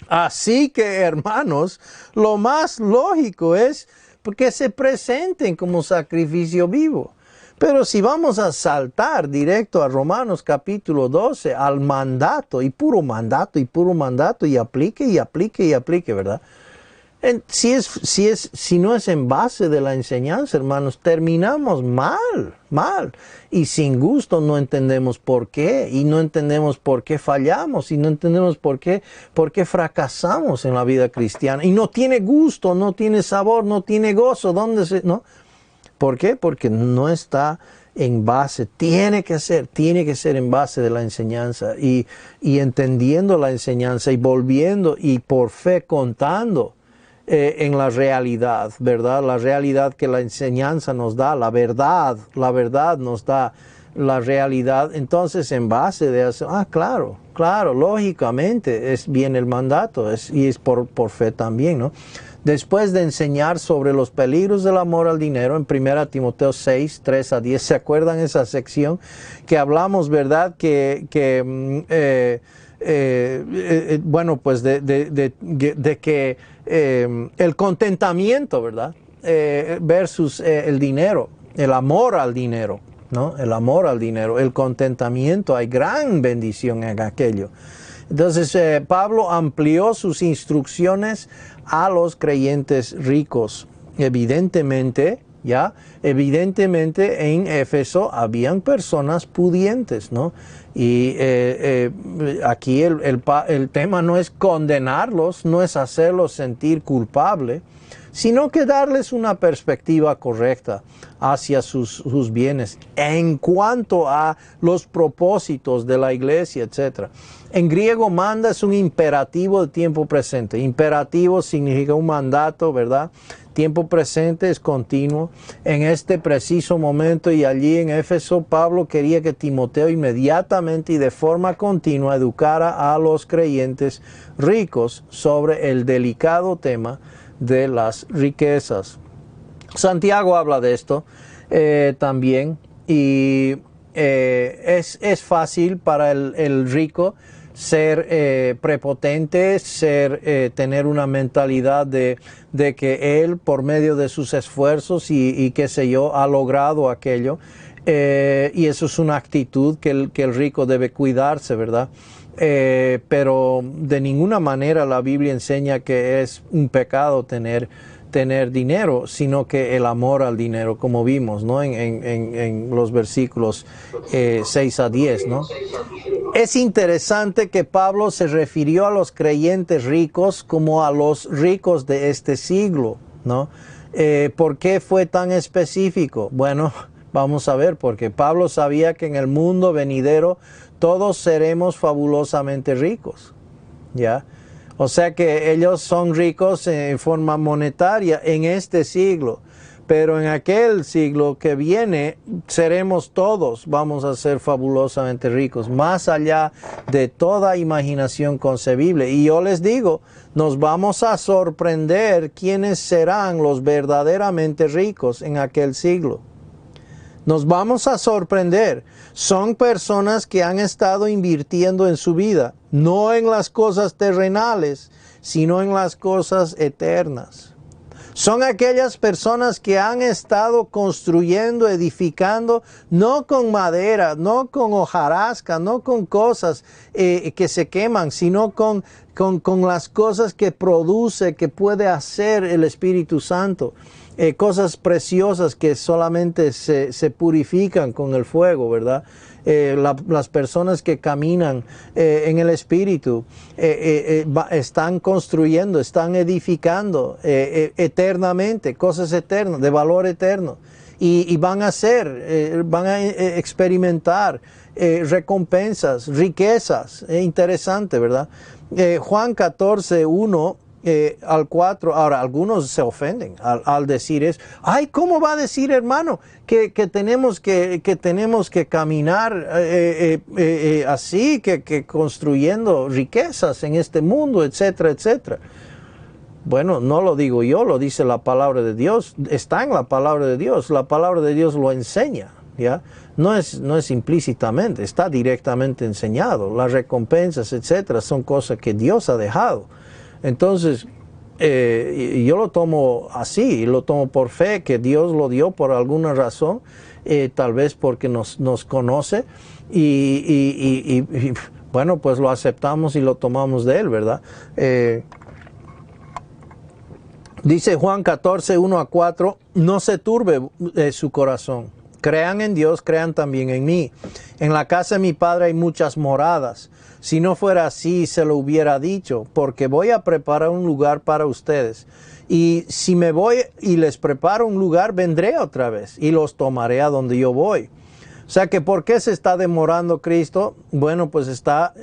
Speaker 2: Así que, hermanos, lo más lógico es porque se presenten como sacrificio vivo. Pero si vamos a saltar directo a Romanos capítulo 12, al mandato, y puro mandato, y aplique, ¿verdad? Si no es en base de la enseñanza, hermanos, terminamos mal. Y sin gusto no entendemos por qué, y no entendemos por qué fallamos, y no entendemos por qué fracasamos en la vida cristiana. Y no tiene gusto, no tiene sabor, no tiene gozo. ¿No? ¿Por qué? Porque no está en base, tiene que ser en base de la enseñanza. Y entendiendo la enseñanza y volviendo y por fe contando en la realidad, ¿verdad? La realidad que la enseñanza nos da, la verdad nos da la realidad. Entonces, en base de eso, claro, lógicamente viene el mandato, y es por fe también, ¿no? Después de enseñar sobre los peligros del amor al dinero, en 1 Timoteo 6, 3 a 10, ¿se acuerdan esa sección que hablamos, verdad? Bueno, pues de que el contentamiento, ¿verdad? Versus el dinero, el amor al dinero, ¿no? El amor al dinero, el contentamiento, hay gran bendición en aquello. Entonces, Pablo amplió sus instrucciones a los creyentes ricos. Evidentemente en Éfeso habían personas pudientes, ¿no? Y aquí el tema no es condenarlos, no es hacerlos sentir culpables, sino que darles una perspectiva correcta hacia sus bienes en cuanto a los propósitos de la iglesia, etc. En griego manda es un imperativo de tiempo presente. Imperativo significa un mandato, ¿verdad? tiempo presente, es continuo. En este preciso momento y allí en Éfeso, Pablo quería que Timoteo inmediatamente y de forma continua educara a los creyentes ricos sobre el delicado tema de las riquezas. Santiago habla de esto también, y es fácil para el rico ser prepotente, tener una mentalidad de que él, por medio de sus esfuerzos y qué sé yo, ha logrado aquello. Y eso es una actitud que el rico debe cuidarse, ¿verdad? Pero de ninguna manera la Biblia enseña que es un pecado tener dinero, sino que el amor al dinero, como vimos, ¿no? En los versículos 6 a 10, ¿no? Es interesante que Pablo se refirió a los creyentes ricos como a los ricos de este siglo, ¿no? ¿Por qué fue tan específico? Bueno, vamos a ver, porque Pablo sabía que en el mundo venidero todos seremos fabulosamente ricos, ¿ya? O sea que ellos son ricos en forma monetaria en este siglo, pero en aquel siglo que viene seremos todos, vamos a ser fabulosamente ricos, más allá de toda imaginación concebible. Y yo les digo, nos vamos a sorprender quiénes serán los verdaderamente ricos en aquel siglo. Nos vamos a sorprender. Son personas que han estado invirtiendo en su vida, no en las cosas terrenales, sino en las cosas eternas. Son aquellas personas que han estado construyendo, edificando, no con madera, no con hojarasca, no con cosas que se queman, sino con las cosas que produce, que puede hacer el Espíritu Santo. Cosas preciosas que solamente se purifican con el fuego, ¿verdad? Las personas que caminan en el Espíritu están construyendo, están edificando eternamente, cosas eternas, de valor eterno. Y van a experimentar recompensas, riquezas. Interesante, ¿verdad? Juan 14, 1 al 4, ahora algunos se ofenden al decir eso. Ay, ¿cómo va a decir, hermano, que tenemos que caminar así, que construyendo riquezas en este mundo, etcétera, etcétera? Bueno, no lo digo yo, lo dice la palabra de Dios, está en la palabra de Dios lo enseña, ¿ya? No es implícitamente, está directamente enseñado. Las recompensas, etcétera, son cosas que Dios ha dejado. Entonces, yo lo tomo así, lo tomo por fe, que Dios lo dio por alguna razón, tal vez porque nos conoce y bueno, pues lo aceptamos y lo tomamos de Él, ¿verdad? Dice Juan 14, 1 a 4, no se turbe su corazón. Crean en Dios, crean también en mí. En la casa de mi Padre hay muchas moradas. Si no fuera así, se lo hubiera dicho, porque voy a preparar un lugar para ustedes. Y si me voy y les preparo un lugar, vendré otra vez y los tomaré a donde yo voy. O sea que ¿por qué se está demorando Cristo? Bueno, pues está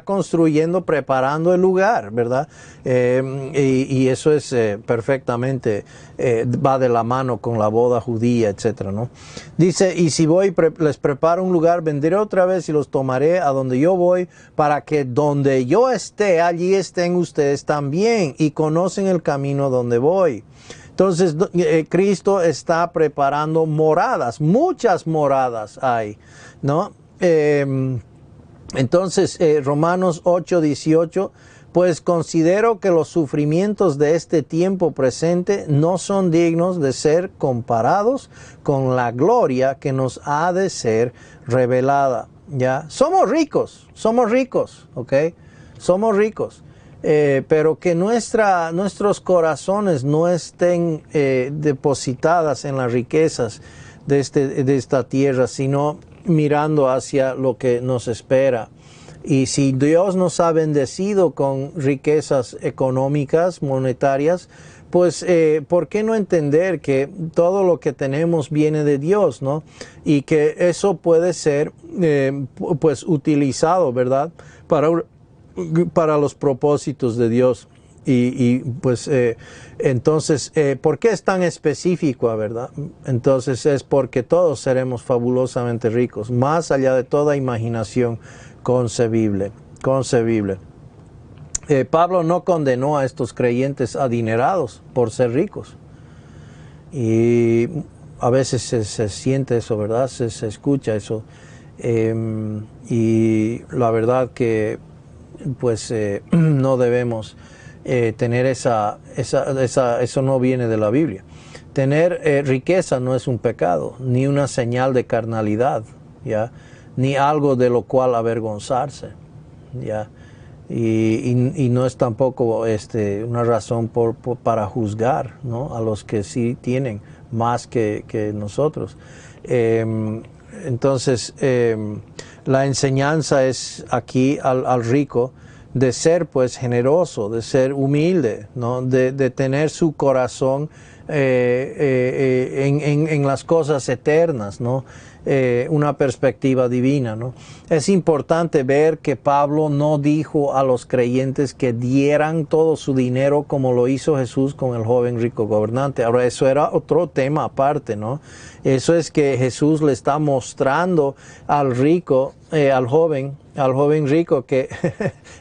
Speaker 2: construyendo, preparando el lugar, ¿verdad? Y eso es perfectamente, va de la mano con la boda judía, etcétera, ¿no? Dice, y si voy, les preparo un lugar, vendré otra vez y los tomaré a donde yo voy, para que donde yo esté, allí estén ustedes también, y conocen el camino donde voy. Entonces, Cristo está preparando moradas, muchas moradas hay, ¿no? Entonces, Romanos 8, 18, pues considero que los sufrimientos de este tiempo presente no son dignos de ser comparados con la gloria que nos ha de ser revelada, ¿ya? Somos ricos, ¿ok? Somos ricos. Pero que nuestros corazones no estén depositadas en las riquezas de esta tierra, sino mirando hacia lo que nos espera. Y si Dios nos ha bendecido con riquezas económicas, monetarias, pues ¿por qué no entender que todo lo que tenemos viene de Dios, ¿no? Y que eso puede ser pues utilizado, ¿verdad? Para los propósitos de Dios. Pues entonces, ¿por qué es tan específico, verdad? Entonces es porque todos seremos fabulosamente ricos, más allá de toda imaginación concebible. Pablo no condenó a estos creyentes adinerados por ser ricos. Y a veces se siente eso, ¿verdad? Se escucha eso. Y la verdad que pues no debemos tener eso no viene de la Biblia. Tener riqueza no es un pecado, ni una señal de carnalidad, ¿ya? Ni algo de lo cual avergonzarse, ¿ya? Y no es tampoco una razón para juzgar, ¿no? A los que sí tienen más que nosotros. Entonces, la enseñanza es aquí al rico de ser pues generoso, de ser humilde, ¿no? De tener su corazón en las cosas eternas, ¿no? Una perspectiva divina, ¿no? Es importante ver que Pablo no dijo a los creyentes que dieran todo su dinero como lo hizo Jesús con el joven rico gobernante. Ahora, eso era otro tema aparte, ¿no? Eso es que Jesús le está mostrando al rico, al joven rico que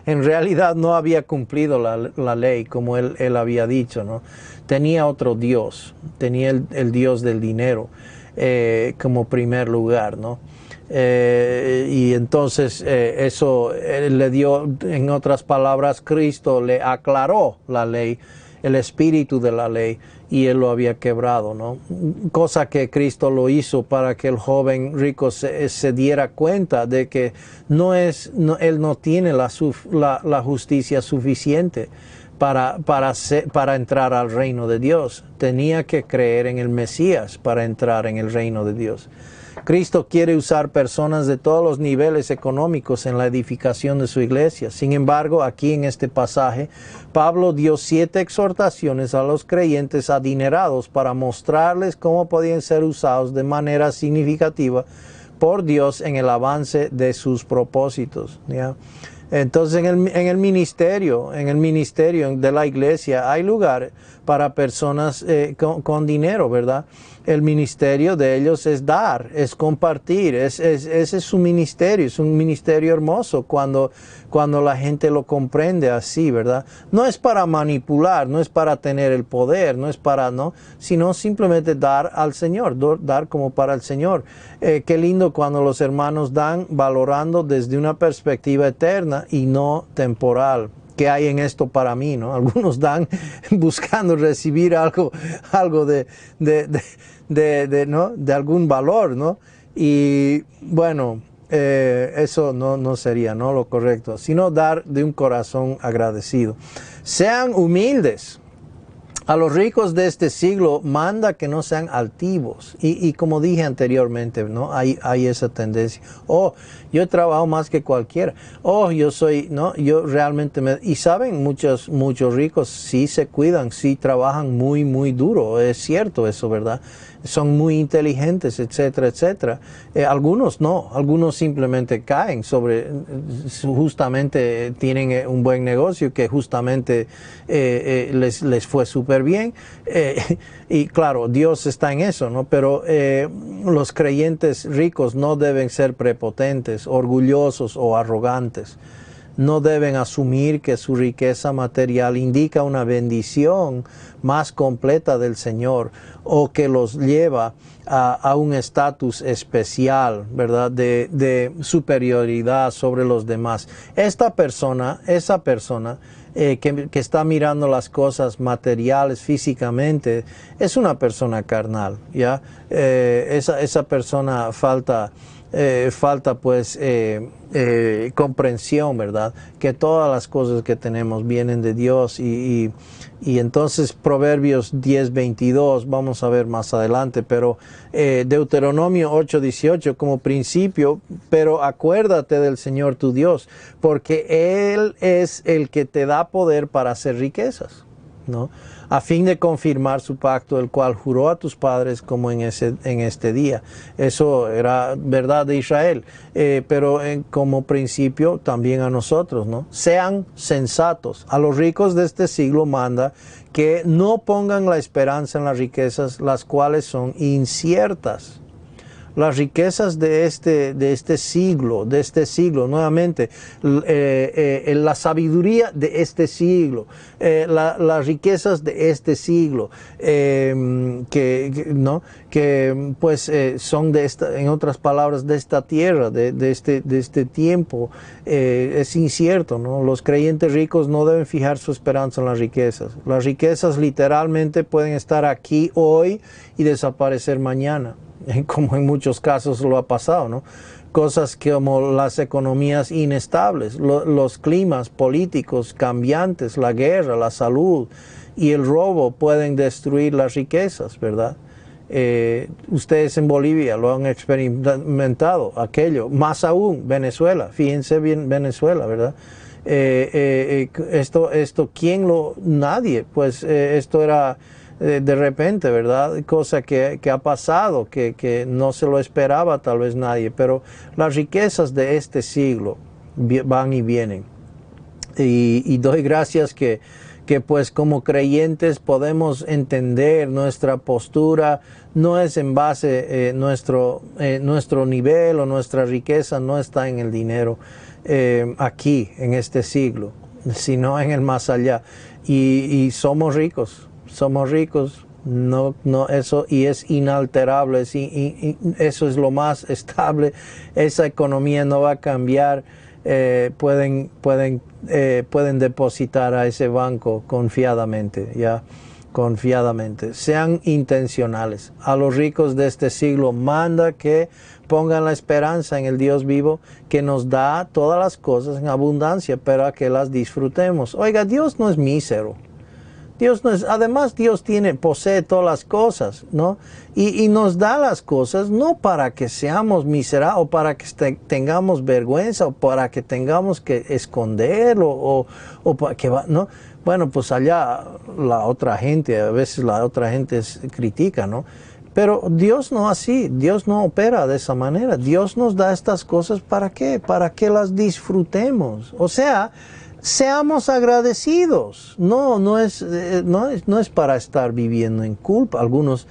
Speaker 2: en realidad no había cumplido la ley como él había dicho, ¿no? Tenía otro Dios, tenía el Dios del dinero como primer lugar, ¿no? Y entonces eso le dio, en otras palabras, Cristo le aclaró la ley, el espíritu de la ley, y él lo había quebrado, ¿no? Cosa que Cristo lo hizo para que el joven rico se diera cuenta de que él no tiene la justicia suficiente para entrar al reino de Dios. Tenía que creer en el Mesías para entrar en el reino de Dios. Cristo quiere usar personas de todos los niveles económicos en la edificación de su iglesia. Sin embargo, aquí en este pasaje, Pablo dio 7 exhortaciones a los creyentes adinerados para mostrarles cómo podían ser usados de manera significativa por Dios en el avance de sus propósitos, ¿ya? Entonces en el ministerio de la iglesia hay lugar para personas con dinero, ¿verdad? El ministerio de ellos es dar, es compartir, ese es su ministerio, es un ministerio hermoso cuando la gente lo comprende así, ¿verdad? No es para manipular, no es para tener el poder, no es para, ¿no? Sino simplemente dar al Señor, dar como para el Señor. Qué lindo cuando los hermanos dan valorando desde una perspectiva eterna y no temporal. ¿Qué hay en esto para mí, no? Algunos dan buscando recibir algo ¿no? De algún valor, ¿no? Y bueno, eso no sería, ¿no? Lo correcto, sino dar de un corazón agradecido. Sean humildes. A los ricos de este siglo manda que no sean altivos. Y como dije anteriormente, ¿no? Hay esa tendencia. Oh, yo trabajo más que cualquiera. Oh, yo soy, ¿no? Yo realmente y saben, muchos ricos sí se cuidan, sí trabajan muy, muy duro. Es cierto eso, ¿verdad? Son muy inteligentes, etcétera, etcétera. Algunos no, algunos simplemente caen justamente tienen un buen negocio que justamente les fue súper bien. Y claro, Dios está en eso, ¿no? Pero los creyentes ricos no deben ser prepotentes, orgullosos o arrogantes. No deben asumir que su riqueza material indica una bendición más completa del Señor o que los lleva a un estatus especial, ¿verdad? De superioridad sobre los demás. Esa persona que está mirando las cosas materiales físicamente es una persona carnal, ¿ya? Esa persona falta pues comprensión, ¿verdad? Que todas las cosas que tenemos vienen de Dios y entonces Proverbios 10:22 vamos a ver más adelante, pero Deuteronomio 8:18 como principio, pero acuérdate del Señor tu Dios, porque Él es el que te da poder para hacer riquezas. ¿no? A fin de confirmar su pacto, el cual juró a tus padres como en este día. Eso era verdad de Israel, pero como principio también a nosotros, ¿no? Sean sensatos. A los ricos de este siglo manda que no pongan la esperanza en las riquezas, las cuales son inciertas. Las riquezas de este siglo, nuevamente, la sabiduría de este siglo, las riquezas de este siglo, que pues son en otras palabras, de esta tierra, de este tiempo, es incierto, ¿no? Los creyentes ricos no deben fijar su esperanza en las riquezas. Las riquezas literalmente pueden estar aquí hoy y desaparecer mañana, como en muchos casos lo ha pasado, ¿no? Cosas como las economías inestables, los climas políticos cambiantes, la guerra, la salud y el robo pueden destruir las riquezas, ¿verdad? Ustedes en Bolivia lo han experimentado, aquello, más aún Venezuela, fíjense bien Venezuela, ¿verdad? Nadie, pues esto era de repente, ¿verdad? Cosa que ha pasado, que no se lo esperaba tal vez nadie, pero las riquezas de este siglo van y vienen. Y doy gracias que pues como creyentes podemos entender nuestra postura, no es en base, nuestro nivel o nuestra riqueza no está en el dinero aquí, en este siglo, sino en el más allá. Y somos ricos. Somos ricos, eso, y es inalterable, eso es lo más estable, esa economía no va a cambiar, pueden depositar a ese banco confiadamente, confiadamente. Sean intencionales. A los ricos de este siglo manda que pongan la esperanza en el Dios vivo, que nos da todas las cosas en abundancia, pero a que las disfrutemos. Oiga, Dios no es mísero. Dios no es, además Dios posee todas las cosas, ¿no? Y nos da las cosas no para que seamos miserables o para que tengamos vergüenza o para que tengamos que esconderlo o para que ¿no? Bueno, pues allá la otra gente, a veces la otra gente critica, ¿no? Pero Dios no así, Dios no opera de esa manera. Dios nos da estas cosas ¿para qué? Para que las disfrutemos. O sea, seamos agradecidos. No es para estar viviendo en culpa. Algunos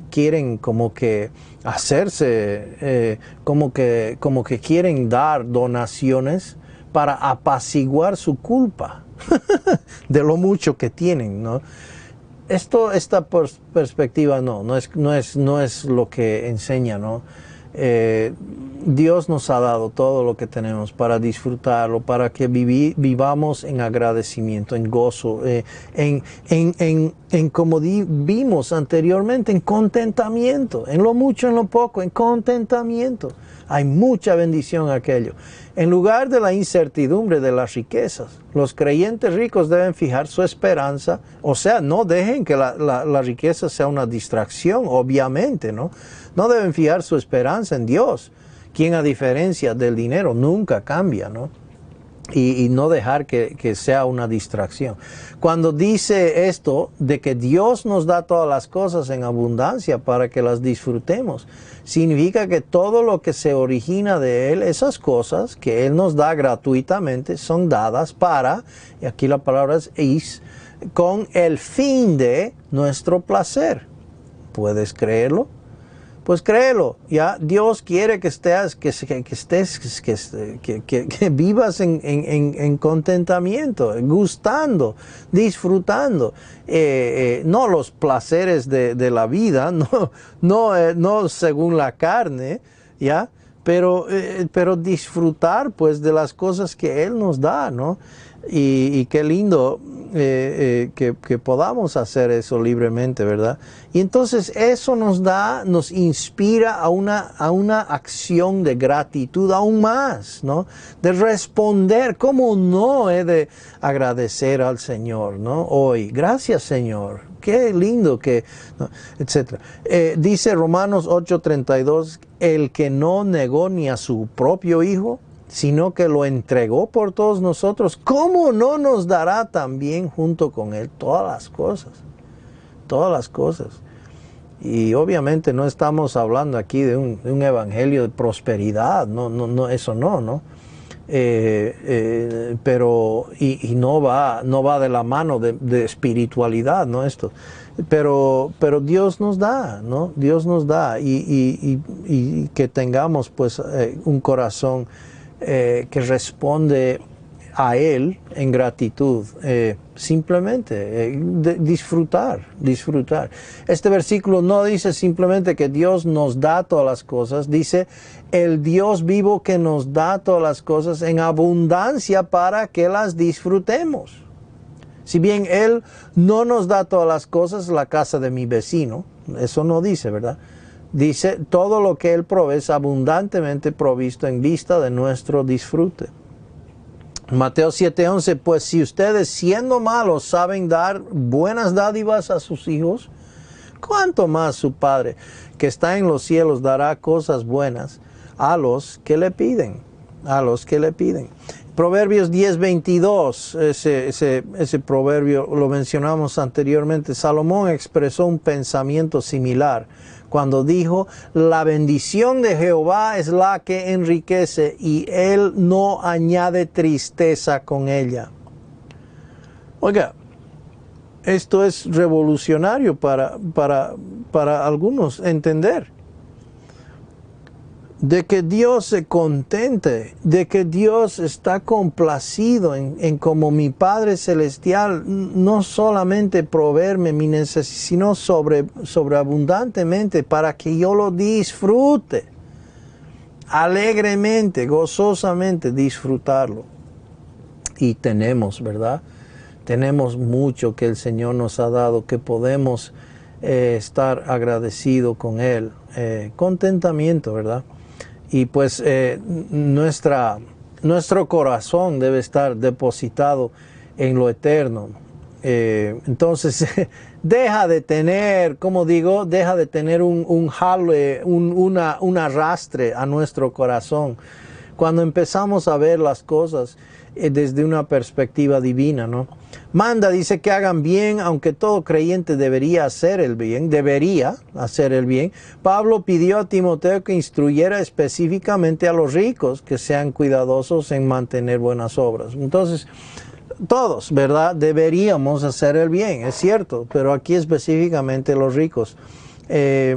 Speaker 2: quieren como que hacerse, como que quieren dar donaciones para apaciguar su culpa de lo mucho que tienen, ¿no? Esta perspectiva no es lo que enseña, ¿no? Dios nos ha dado todo lo que tenemos para disfrutarlo, para que vivamos en agradecimiento, en gozo, en como vimos anteriormente, en contentamiento, en lo mucho, en lo poco, en contentamiento. Hay mucha bendición en aquello. En lugar de la incertidumbre de las riquezas, los creyentes ricos deben fijar su esperanza, o sea, no dejen que la riqueza sea una distracción, obviamente, ¿no? No deben fijar su esperanza en Dios, quien a diferencia del dinero nunca cambia, ¿no? Y no dejar que sea una distracción. Cuando dice esto de que Dios nos da todas las cosas en abundancia para que las disfrutemos, significa que todo lo que se origina de Él, esas cosas que Él nos da gratuitamente, son dadas para, y aquí la palabra es con el fin de nuestro placer. ¿Puedes creerlo? Pues créelo, ya Dios quiere que vivas en contentamiento, gustando, disfrutando, no los placeres de la vida, no según la carne, ya, pero disfrutar pues de las cosas que Él nos da, ¿no? Y qué lindo que podamos hacer eso libremente, ¿verdad? Y entonces eso nos inspira a una acción de gratitud aún más, ¿no? De responder, ¿cómo no he de agradecer al Señor, ¿no? Hoy, gracias Señor, qué lindo ¿no? Etcétera. Dice Romanos 8:32, el que no negó ni a su propio hijo, sino que lo entregó por todos nosotros, ¿cómo no nos dará también junto con Él todas las cosas? Todas las cosas. Y obviamente no estamos hablando aquí de un evangelio de prosperidad, no, eso no. Pero no va de la mano de espiritualidad, ¿no? Esto. Pero Dios nos da, ¿no? Dios nos da y que tengamos pues un corazón que responde a Él en gratitud, simplemente disfrutar. Este versículo no dice simplemente que Dios nos da todas las cosas, dice el Dios vivo que nos da todas las cosas en abundancia para que las disfrutemos. Si bien Él no nos da todas las cosas, la casa de mi vecino, eso no dice, ¿verdad? Dice, todo lo que Él provee es abundantemente provisto en vista de nuestro disfrute. Mateo 7:11, pues si ustedes siendo malos saben dar buenas dádivas a sus hijos, ¿cuánto más su Padre que está en los cielos dará cosas buenas a los que le piden? A los que le piden. Proverbios 10:22, ese proverbio lo mencionamos anteriormente. Salomón expresó un pensamiento similar cuando dijo, la bendición de Jehová es la que enriquece y Él no añade tristeza con ella. Oiga, esto es revolucionario para algunos entender. De que Dios se contente, de que Dios está complacido en como mi Padre Celestial, no solamente proveerme mi necesidad, sino sobreabundantemente para que yo lo disfrute, alegremente, gozosamente disfrutarlo. Y tenemos, ¿verdad? Tenemos mucho que el Señor nos ha dado, que podemos estar agradecidos con Él, contentamiento, ¿verdad? Y pues nuestro corazón debe estar depositado en lo eterno. Entonces, deja de tener un arrastre a nuestro corazón. Cuando empezamos a ver las cosas desde una perspectiva divina, ¿no? Manda, dice que hagan bien, aunque todo creyente debería hacer el bien. Pablo pidió a Timoteo que instruyera específicamente a los ricos que sean cuidadosos en mantener buenas obras. Entonces, todos, ¿verdad? Deberíamos hacer el bien, es cierto, pero aquí específicamente los ricos,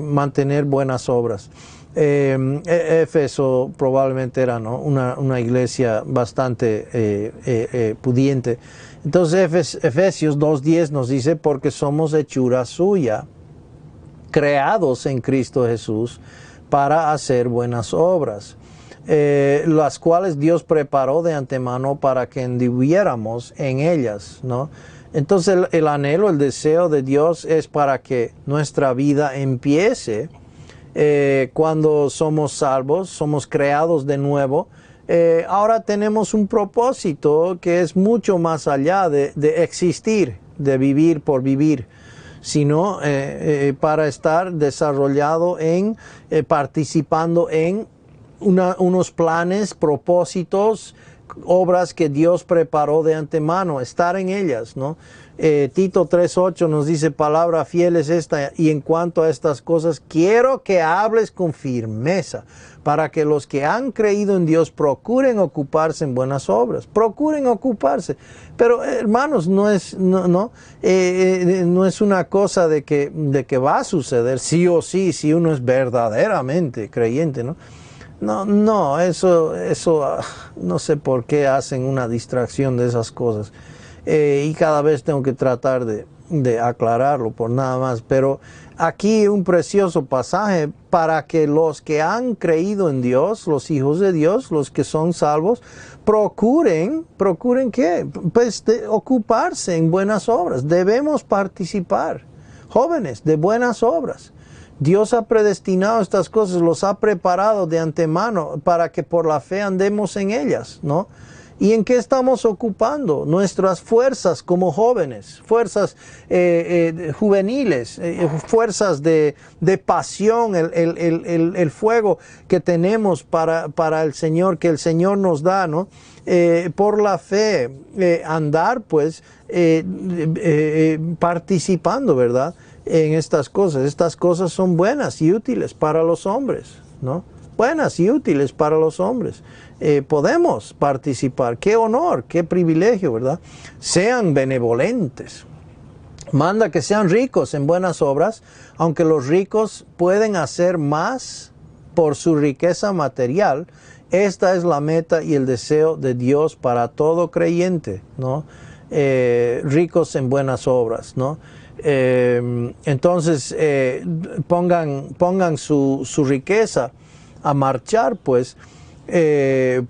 Speaker 2: mantener buenas obras. Éfeso probablemente era, ¿no? una iglesia bastante pudiente. Entonces Efesios 2:10 nos dice, porque somos hechura suya, creados en Cristo Jesús para hacer buenas obras, las cuales Dios preparó de antemano para que anduviéramos en ellas, ¿no? Entonces el anhelo, el deseo de Dios es para que nuestra vida empiece cuando somos salvos, somos creados de nuevo. Ahora tenemos un propósito que es mucho más allá de existir, de vivir por vivir, sino para estar desarrollado participando en unos planes, propósitos, obras que Dios preparó de antemano, estar en ellas, ¿no? Tito 3:8 nos dice, palabra fiel es esta, y en cuanto a estas cosas, quiero que hables con firmeza, para que los que han creído en Dios procuren ocuparse en buenas obras, procuren ocuparse. Pero hermanos, no es una cosa de que va a suceder sí o sí, si uno es verdaderamente creyente, ¿no? No, eso no sé por qué hacen una distracción de esas cosas. Y cada vez tengo que tratar de aclararlo por nada más. Pero aquí un precioso pasaje para que los que han creído en Dios, los hijos de Dios, los que son salvos, procuren ¿qué? Pues ocuparse en buenas obras. Debemos participar, jóvenes, de buenas obras. Dios ha predestinado estas cosas, los ha preparado de antemano para que por la fe andemos en ellas, ¿no? ¿Y en qué estamos ocupando nuestras fuerzas como jóvenes? Fuerzas juveniles, fuerzas de pasión, el fuego que tenemos para el Señor, que el Señor nos da, ¿no? Por la fe, andar pues participando, ¿verdad? En estas cosas. Estas cosas son buenas y útiles para los hombres, ¿no? Buenas y útiles para los hombres. Podemos participar. Qué honor, qué privilegio, ¿verdad? Sean benevolentes. Manda que sean ricos en buenas obras, aunque los ricos pueden hacer más por su riqueza material. Esta es la meta y el deseo de Dios para todo creyente, ¿no? Ricos en buenas obras, ¿no? Entonces pongan su riqueza a marchar, pues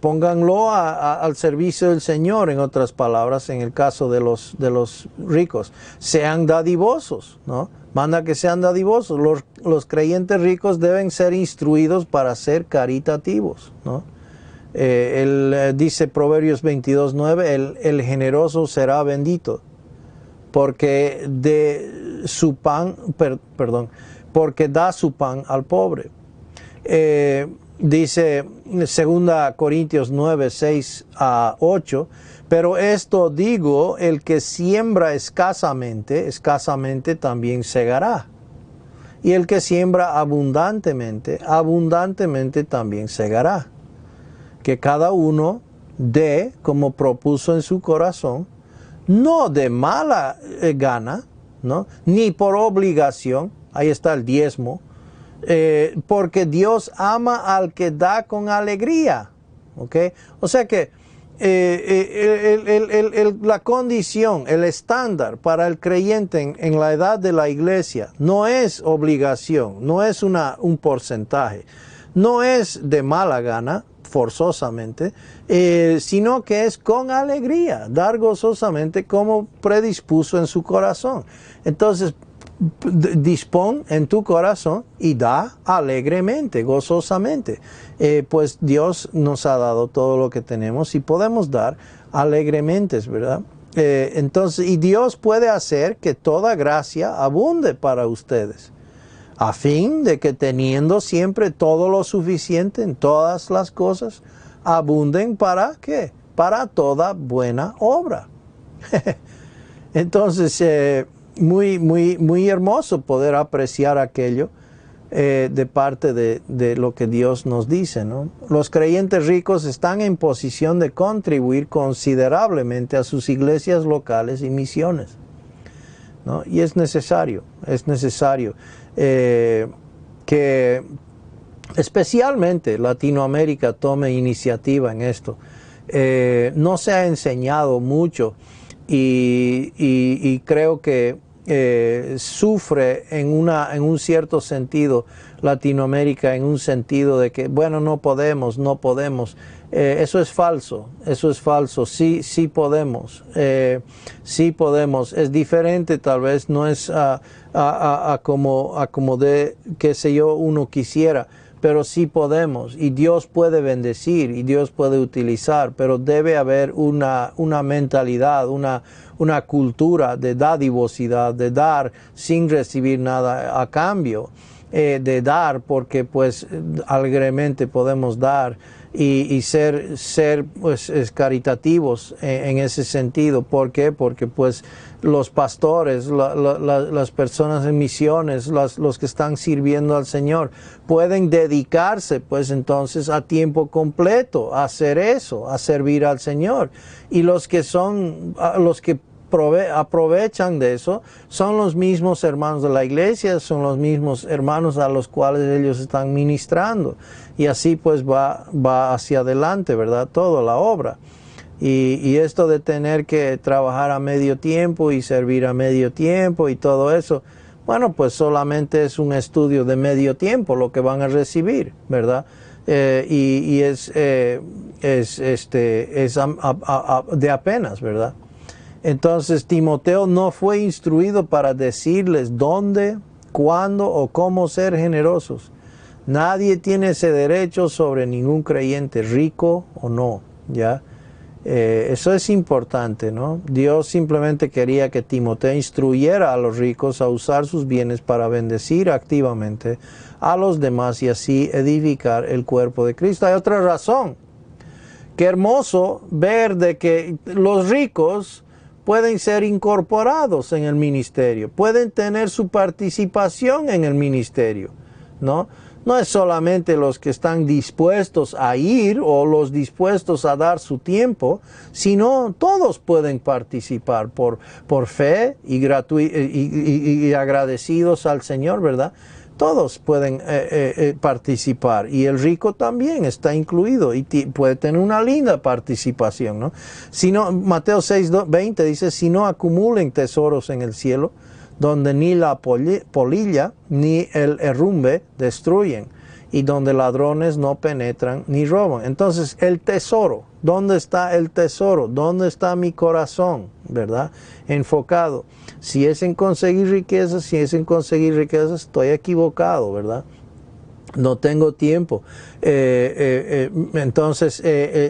Speaker 2: pónganlo al servicio del Señor, en otras palabras, en el caso de los ricos. Sean dadivosos, ¿no? Manda que sean dadivosos. Los creyentes ricos deben ser instruidos para ser caritativos, ¿no? Él dice Proverbios 22:9, el generoso será bendito, porque porque da su pan al pobre. Dice 2 Corintios 9:6-8, pero esto digo, el que siembra escasamente también segará. Y el que siembra abundantemente también segará. Que cada uno dé como propuso en su corazón, no de mala gana, ¿no? Ni por obligación. Ahí está el diezmo. Porque Dios ama al que da con alegría, ¿ok? O sea que la condición, el estándar para el creyente en la edad de la iglesia no es obligación, no es un porcentaje, no es de mala gana, forzosamente, sino que es con alegría, dar gozosamente como predispuso en su corazón. Entonces, dispón en tu corazón y da alegremente, gozosamente. Pues Dios nos ha dado todo lo que tenemos y podemos dar alegremente, ¿verdad? Entonces, y Dios puede hacer que toda gracia abunde para ustedes, a fin de que teniendo siempre todo lo suficiente en todas las cosas, abunden ¿para qué? Para toda buena obra. Entonces, muy hermoso poder apreciar aquello de parte de lo que Dios nos dice, ¿no? Los creyentes ricos están en posición de contribuir considerablemente a sus iglesias locales y misiones, ¿no? Y es necesario que especialmente Latinoamérica tome iniciativa en esto. No se ha enseñado mucho y creo que sufre en un cierto sentido Latinoamérica, en un sentido de que, bueno, no podemos. Eso es falso. Sí podemos. Sí podemos. Es diferente, tal vez, no es como de, qué sé yo, uno quisiera, pero sí podemos. Y Dios puede bendecir y Dios puede utilizar, pero debe haber una mentalidad, una cultura de dadivosidad, de dar sin recibir nada a cambio, de dar porque pues alegremente podemos dar y ser pues caritativos en ese sentido. ¿Por qué? Porque pues los pastores, las personas en misiones, los que están sirviendo al Señor, pueden dedicarse pues entonces a tiempo completo a hacer eso, a servir al Señor. Y los que aprovechan de eso son los mismos hermanos de la iglesia, son los mismos hermanos a los cuales ellos están ministrando. Y así pues va hacia adelante, ¿verdad? Toda la obra. Y esto de tener que trabajar a medio tiempo y servir a medio tiempo y todo eso, bueno, pues solamente es un estudio de medio tiempo lo que van a recibir, ¿verdad? Y es de apenas, ¿verdad? Entonces Timoteo no fue instruido para decirles dónde, cuándo o cómo ser generosos. Nadie tiene ese derecho sobre ningún creyente, rico o no, ¿ya? Eso es importante, ¿no? Dios simplemente quería que Timoteo instruyera a los ricos a usar sus bienes para bendecir activamente a los demás y así edificar el cuerpo de Cristo. Hay otra razón. Qué hermoso ver de que los ricos pueden ser incorporados en el ministerio, pueden tener su participación en el ministerio, ¿no? No es solamente los que están dispuestos a ir o los dispuestos a dar su tiempo, sino todos pueden participar por fe y agradecidos al Señor, ¿verdad? Todos pueden participar y el rico también está incluido y puede tener una linda participación, ¿no? Si no, Mateo 6:20 dice, si no acumulen tesoros en el cielo, donde ni la polilla ni el herrumbe destruyen, y donde ladrones no penetran ni roban. Entonces, el tesoro, ¿dónde está el tesoro? ¿Dónde está mi corazón? ¿Verdad? Enfocado. Si es en conseguir riquezas, estoy equivocado, ¿verdad? No tengo tiempo. Entonces,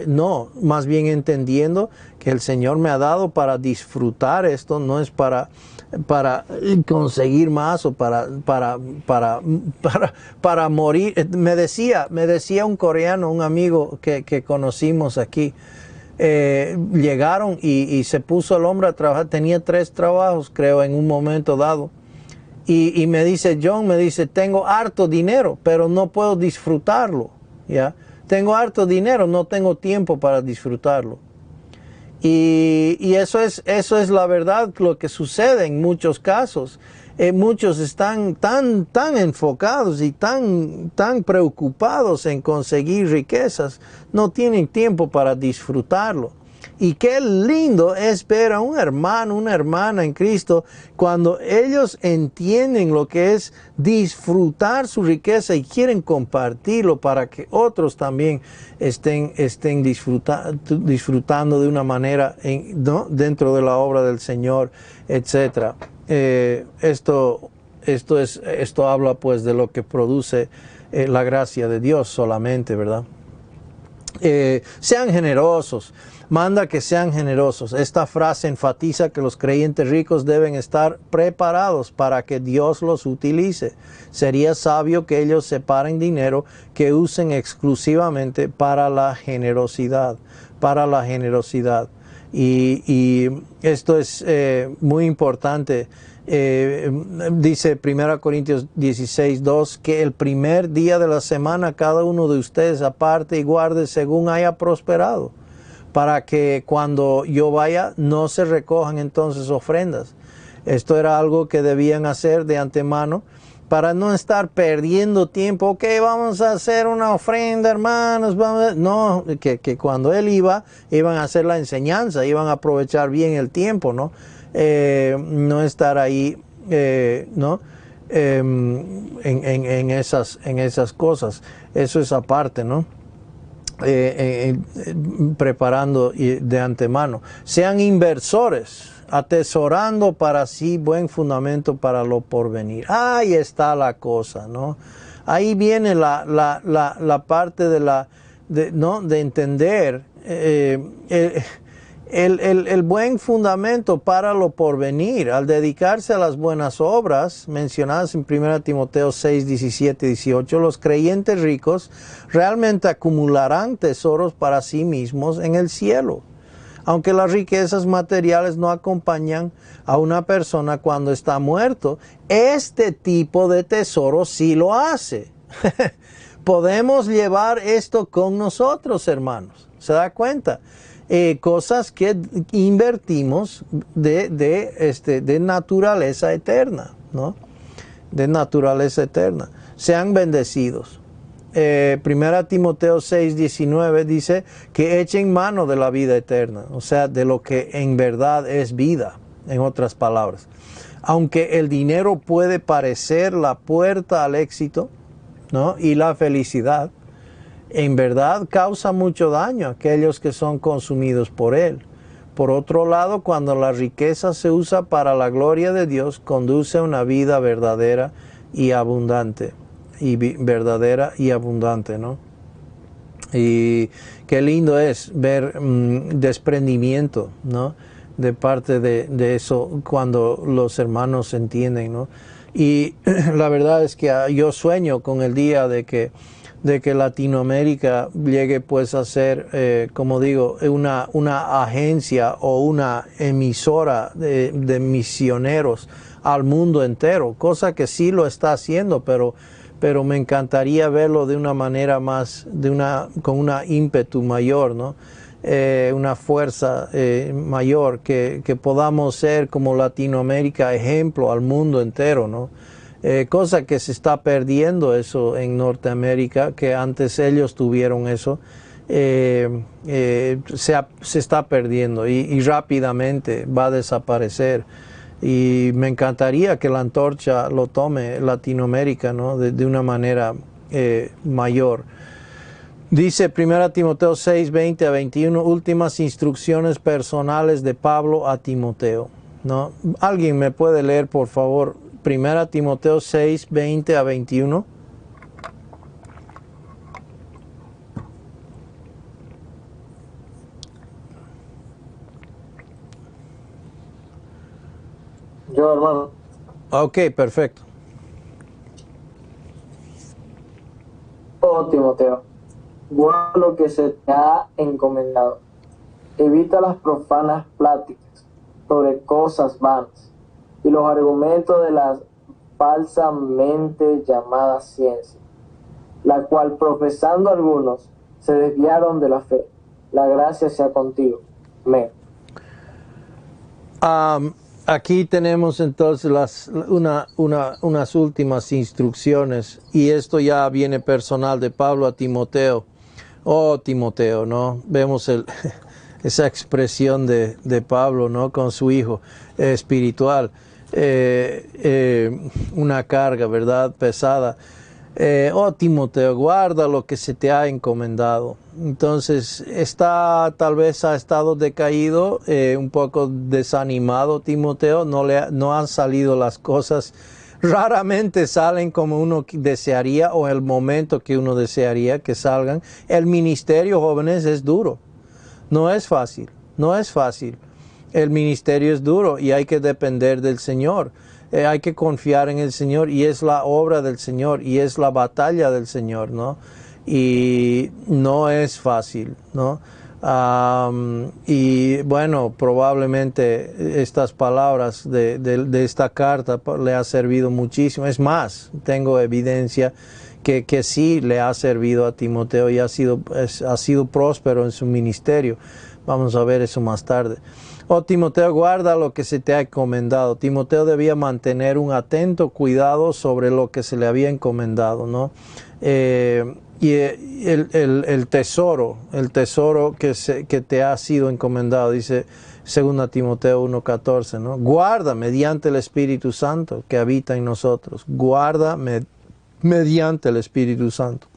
Speaker 2: no, más bien entendiendo que el Señor me ha dado para disfrutar esto, no es para conseguir más o para morir. Me decía un coreano, un amigo que conocimos aquí, llegaron y se puso el hombre a trabajar, tenía 3 trabajos, creo, en un momento dado. Y me dice, John, tengo harto dinero, pero no puedo disfrutarlo, ¿ya? Tengo harto dinero, no tengo tiempo para disfrutarlo. Y eso es la verdad, lo que sucede en muchos casos. Muchos están tan enfocados y tan preocupados en conseguir riquezas, no tienen tiempo para disfrutarlo. Y qué lindo es ver a un hermano, una hermana en Cristo, cuando ellos entienden lo que es disfrutar su riqueza y quieren compartirlo para que otros también estén disfrutando de una manera, ¿no?, dentro de la obra del Señor, etc. Esto habla pues de lo que produce la gracia de Dios solamente, ¿verdad? Sean generosos. Manda que sean generosos. Esta frase enfatiza que los creyentes ricos deben estar preparados para que Dios los utilice. Sería sabio que ellos separen dinero que usen exclusivamente para la generosidad. Y esto es muy importante. Dice 1 Corintios 16:2 que el primer día de la semana cada uno de ustedes aparte y guarde según haya prosperado, para que cuando yo vaya no se recojan entonces ofrendas. Esto era algo que debían hacer de antemano para no estar perdiendo tiempo. Ok, vamos a hacer una ofrenda, hermanos. No, que cuando él iban a hacer la enseñanza, iban a aprovechar bien el tiempo, ¿no? No estar ahí, ¿no? En esas cosas. Eso es aparte, ¿no? Preparando de antemano. Sean inversores, atesorando para sí buen fundamento para lo porvenir. Ahí está la cosa, ¿no? Ahí viene la parte de entender el buen fundamento para lo porvenir. Al dedicarse a las buenas obras mencionadas en 1 Timoteo 6, 17 y 18, los creyentes ricos realmente acumularán tesoros para sí mismos en el cielo. Aunque las riquezas materiales no acompañan a una persona cuando está muerto, este tipo de tesoro sí lo hace. Podemos llevar esto con nosotros, hermanos. ¿Se da cuenta? Cosas que invertimos de naturaleza eterna, ¿no? De naturaleza eterna. Sean bendecidos. 1 Timoteo 6, 19 dice que echen mano de la vida eterna, o sea, de lo que en verdad es vida, en otras palabras. Aunque el dinero puede parecer la puerta al éxito, ¿no?, y la felicidad, en verdad causa mucho daño a aquellos que son consumidos por él. Por otro lado, cuando la riqueza se usa para la gloria de Dios, conduce a una vida verdadera y abundante, ¿no? Y qué lindo es ver desprendimiento, ¿no? De parte de eso cuando los hermanos entienden, ¿no? Y la verdad es que yo sueño con el día de que Latinoamérica llegue pues a ser, como digo, una agencia o una emisora de misioneros al mundo entero, cosa que sí lo está haciendo, pero me encantaría verlo de una manera más, con una ímpetu mayor, ¿no? Una fuerza mayor, que podamos ser como Latinoamérica ejemplo al mundo entero, ¿no? Cosa que se está perdiendo eso en Norteamérica, que antes ellos tuvieron eso, se está perdiendo y rápidamente va a desaparecer. Y me encantaría que la antorcha lo tome Latinoamérica, ¿no? de una manera mayor. Dice 1 Timoteo 6, 20 a 21, últimas instrucciones personales de Pablo a Timoteo, ¿no? ¿Alguien me puede leer, por favor, 1 Timoteo 6, 20 a 21?
Speaker 5: Yo, hermano.
Speaker 2: Ok, perfecto.
Speaker 5: Oh, Timoteo, guarda lo que se te ha encomendado. Evita las profanas pláticas sobre cosas vanas y los argumentos de la falsamente llamada ciencia, la cual profesando algunos se desviaron de la fe. La gracia sea contigo. Amén.
Speaker 2: Aquí tenemos entonces unas últimas instrucciones, y esto ya viene personal de Pablo a Timoteo. Oh, Timoteo, ¿no? Vemos esa expresión de Pablo, ¿no? Con su hijo espiritual. Una carga, ¿verdad? Pesada. Oh, Timoteo, guarda lo que se te ha encomendado. Entonces, tal vez ha estado decaído, un poco desanimado Timoteo, no han salido las cosas, raramente salen como uno desearía o el momento que uno desearía que salgan. El ministerio, jóvenes, es duro, no es fácil, no es fácil. El ministerio es duro y hay que depender del Señor. Hay que confiar en el Señor, y es la obra del Señor y es la batalla del Señor, ¿no? Y no es fácil, ¿no? Y bueno, probablemente estas palabras de esta carta le ha servido muchísimo. Es más, tengo evidencia que sí le ha servido a Timoteo y ha sido próspero en su ministerio. Vamos a ver eso más tarde. Oh, Timoteo, guarda lo que se te ha encomendado. Timoteo debía mantener un atento cuidado sobre lo que se le había encomendado, ¿no? Y el tesoro que te ha sido encomendado, dice 2 Timoteo 1:14, ¿no? Guarda mediante el Espíritu Santo que habita en nosotros. Guarda mediante el Espíritu Santo.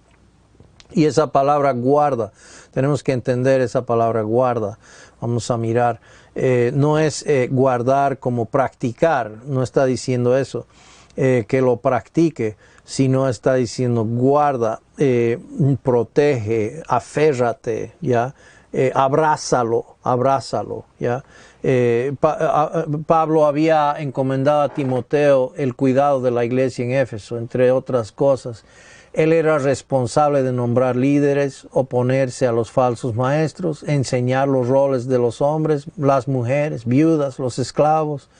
Speaker 2: Y esa palabra guarda, tenemos que entender esa palabra guarda. Vamos a mirar. No es guardar como practicar, no está diciendo eso, que lo practique, sino está diciendo guarda, protege, aférrate, ¿ya? Abrázalo, ¿ya? Pablo había encomendado a Timoteo el cuidado de la iglesia en Éfeso, entre otras cosas. Él era responsable de nombrar líderes, oponerse a los falsos maestros, enseñar los roles de los hombres, las mujeres, viudas, los esclavos,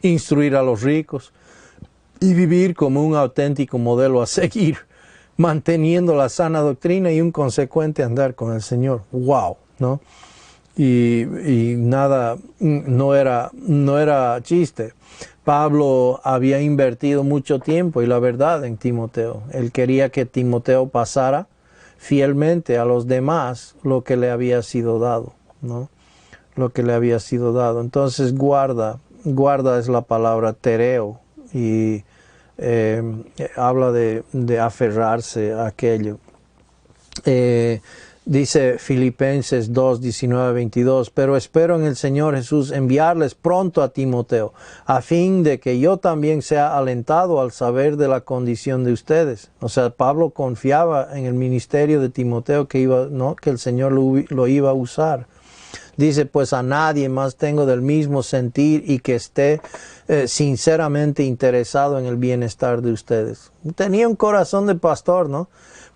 Speaker 2: instruir a los ricos y vivir como un auténtico modelo a seguir, manteniendo la sana doctrina y un consecuente andar con el Señor. ¡Wow! ¿No? Y nada, no era chiste. Pablo había invertido mucho tiempo y la verdad en Timoteo. Él quería que Timoteo pasara fielmente a los demás lo que le había sido dado, ¿no? Lo que le había sido dado. Entonces guarda es la palabra tereo, y habla de aferrarse a aquello. Dice Filipenses 2, 19, 22, pero espero en el Señor Jesús enviarles pronto a Timoteo, a fin de que yo también sea alentado al saber de la condición de ustedes. O sea, Pablo confiaba en el ministerio de Timoteo que el Señor lo iba a usar. Dice, pues a nadie más tengo del mismo sentir y que esté sinceramente interesado en el bienestar de ustedes. Tenía un corazón de pastor, ¿no?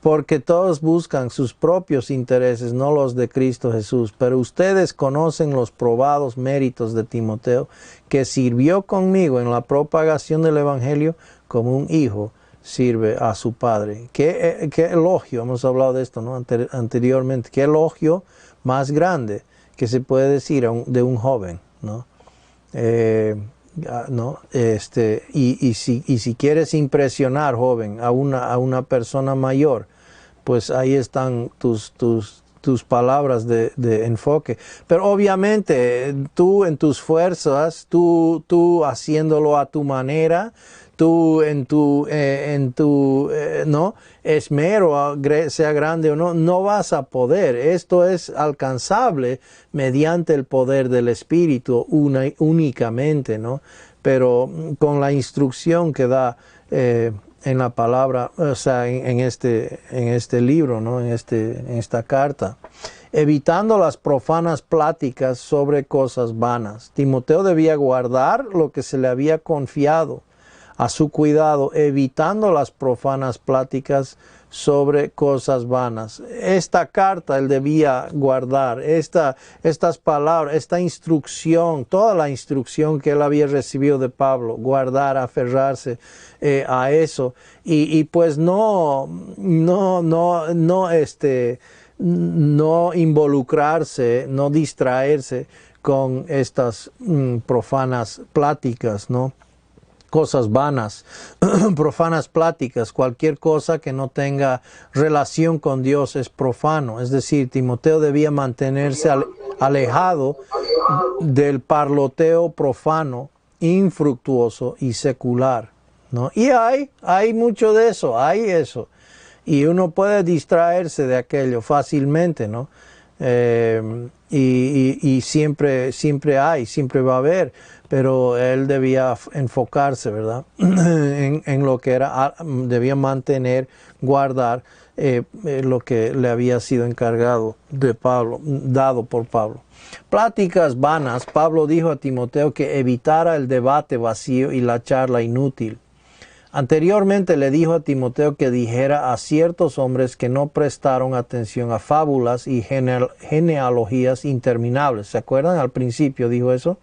Speaker 2: Porque todos buscan sus propios intereses, no los de Cristo Jesús. Pero ustedes conocen los probados méritos de Timoteo, que sirvió conmigo en la propagación del Evangelio como un hijo sirve a su padre. Qué elogio, hemos hablado de esto, ¿no? Anteriormente, qué elogio más grande que se puede decir de un joven, ¿no? Y si quieres impresionar, joven, a una persona mayor, pues ahí están tus palabras de enfoque. Pero obviamente tú en tus fuerzas, tú haciéndolo a tu manera, tú en tu esmero, sea grande o no, no vas a poder. Esto es alcanzable mediante el poder del Espíritu únicamente, ¿no? Pero con la instrucción que da en la palabra, o sea, en este libro, ¿no? En esta carta. Evitando las profanas pláticas sobre cosas vanas. Timoteo debía guardar lo que se le había confiado a su cuidado, evitando las profanas pláticas sobre cosas vanas. Esta carta él debía guardar, estas palabras, esta instrucción, toda la instrucción que él había recibido de Pablo, guardar, aferrarse a eso, y pues no involucrarse, no distraerse con estas profanas pláticas, ¿no? Cosas vanas, profanas pláticas, cualquier cosa que no tenga relación con Dios es profano. Es decir, Timoteo debía mantenerse alejado del parloteo profano, infructuoso y secular, ¿no? Y hay mucho de eso, hay eso. Y uno puede distraerse de aquello fácilmente, ¿no? Y siempre va a haber, pero él debía enfocarse, ¿verdad? en lo que era, debía mantener, guardar lo que le había sido encargado de Pablo, dado por Pablo. Pláticas vanas, Pablo dijo a Timoteo que evitara el debate vacío y la charla inútil. Anteriormente le dijo a Timoteo que dijera a ciertos hombres que no prestaron atención a fábulas y genealogías interminables. ¿Se acuerdan? Al principio dijo eso.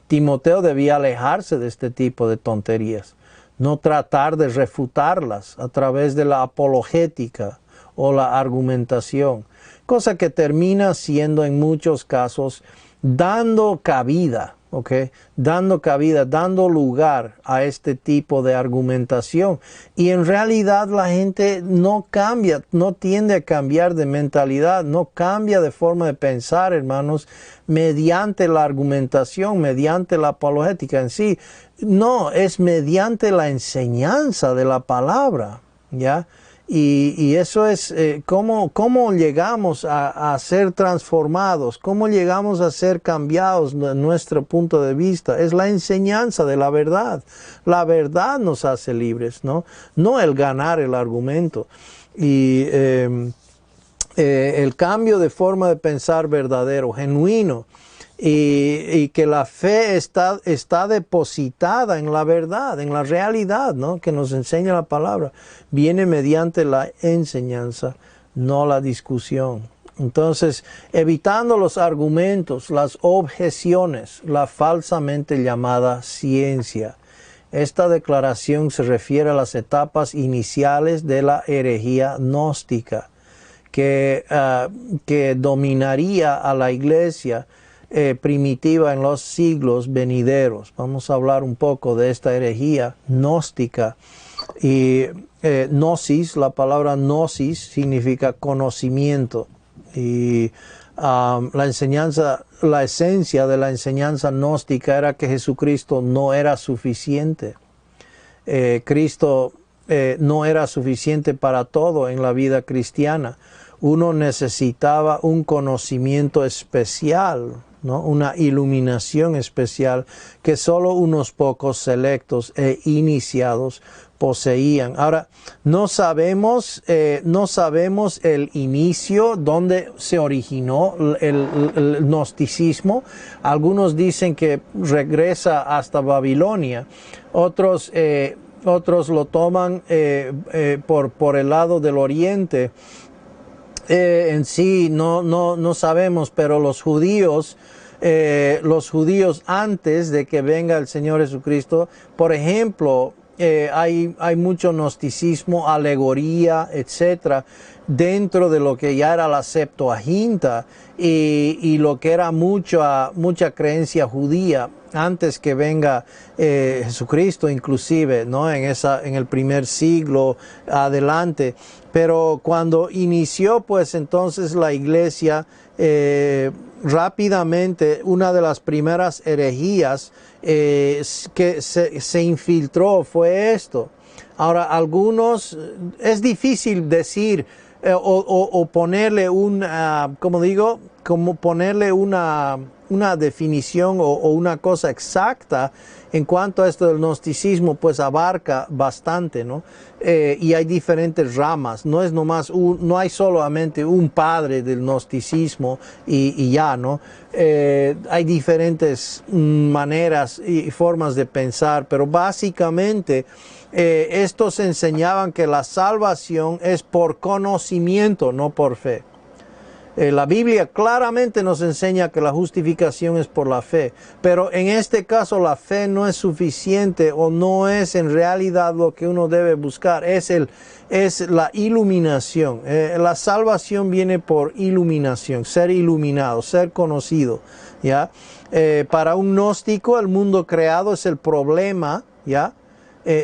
Speaker 2: Timoteo debía alejarse de este tipo de tonterías, no tratar de refutarlas a través de la apologética o la argumentación, cosa que termina siendo en muchos casos dando cabida, dando lugar a este tipo de argumentación. Y en realidad la gente no cambia, no tiende a cambiar de mentalidad, no cambia de forma de pensar, hermanos, mediante la argumentación, mediante la apologética en sí. No, es mediante la enseñanza de la palabra, ¿ya? Y eso es cómo llegamos a ser transformados, cómo llegamos a ser cambiados de nuestro punto de vista. Es la enseñanza de la verdad. La verdad nos hace libres, ¿no? No el ganar el argumento. Y el cambio de forma de pensar verdadero, genuino, y que la fe está depositada en la verdad, en la realidad, ¿no? Que nos enseña la palabra, viene mediante la enseñanza, no la discusión. Entonces, evitando los argumentos, las objeciones, la falsamente llamada ciencia. Esta declaración se refiere a las etapas iniciales de la herejía gnóstica, que dominaría a la iglesia primitiva en los siglos venideros. Vamos a hablar un poco de esta herejía gnóstica. Y gnosis, la palabra gnosis significa conocimiento. Y la esencia de la enseñanza gnóstica era que Jesucristo no era suficiente. Cristo no era suficiente para todo en la vida cristiana. uno necesitaba un conocimiento especial, ¿no? Una iluminación especial que solo unos pocos selectos e iniciados poseían. Ahora, no sabemos el inicio, dónde se originó el gnosticismo. Algunos dicen que regresa hasta Babilonia. Otros lo toman por el lado del oriente. En sí no sabemos, pero los judíos antes de que venga el Señor Jesucristo, por ejemplo, hay mucho gnosticismo, alegoría, etcétera, dentro de lo que ya era la Septuaginta y lo que era mucha creencia judía antes que venga Jesucristo, inclusive, ¿no? En el primer siglo adelante. Pero cuando inició, pues entonces la iglesia, rápidamente, una de las primeras herejías que se infiltró fue esto. Ahora, algunos, es difícil decir o ponerle ponerle una definición o una cosa exacta en cuanto a esto del gnosticismo, pues abarca bastante, ¿no? Y hay diferentes ramas, no es nomás no hay solamente un padre del gnosticismo y ya, ¿no? Hay diferentes maneras y formas de pensar, pero básicamente estos enseñaban que la salvación es por conocimiento, no por fe. La Biblia claramente nos enseña que la justificación es por la fe, pero en este caso la fe no es suficiente o no es en realidad lo que uno debe buscar, es la iluminación. La salvación viene por iluminación, ser iluminado, ser conocido, ¿ya? Para un gnóstico el mundo creado es el problema, ¿ya?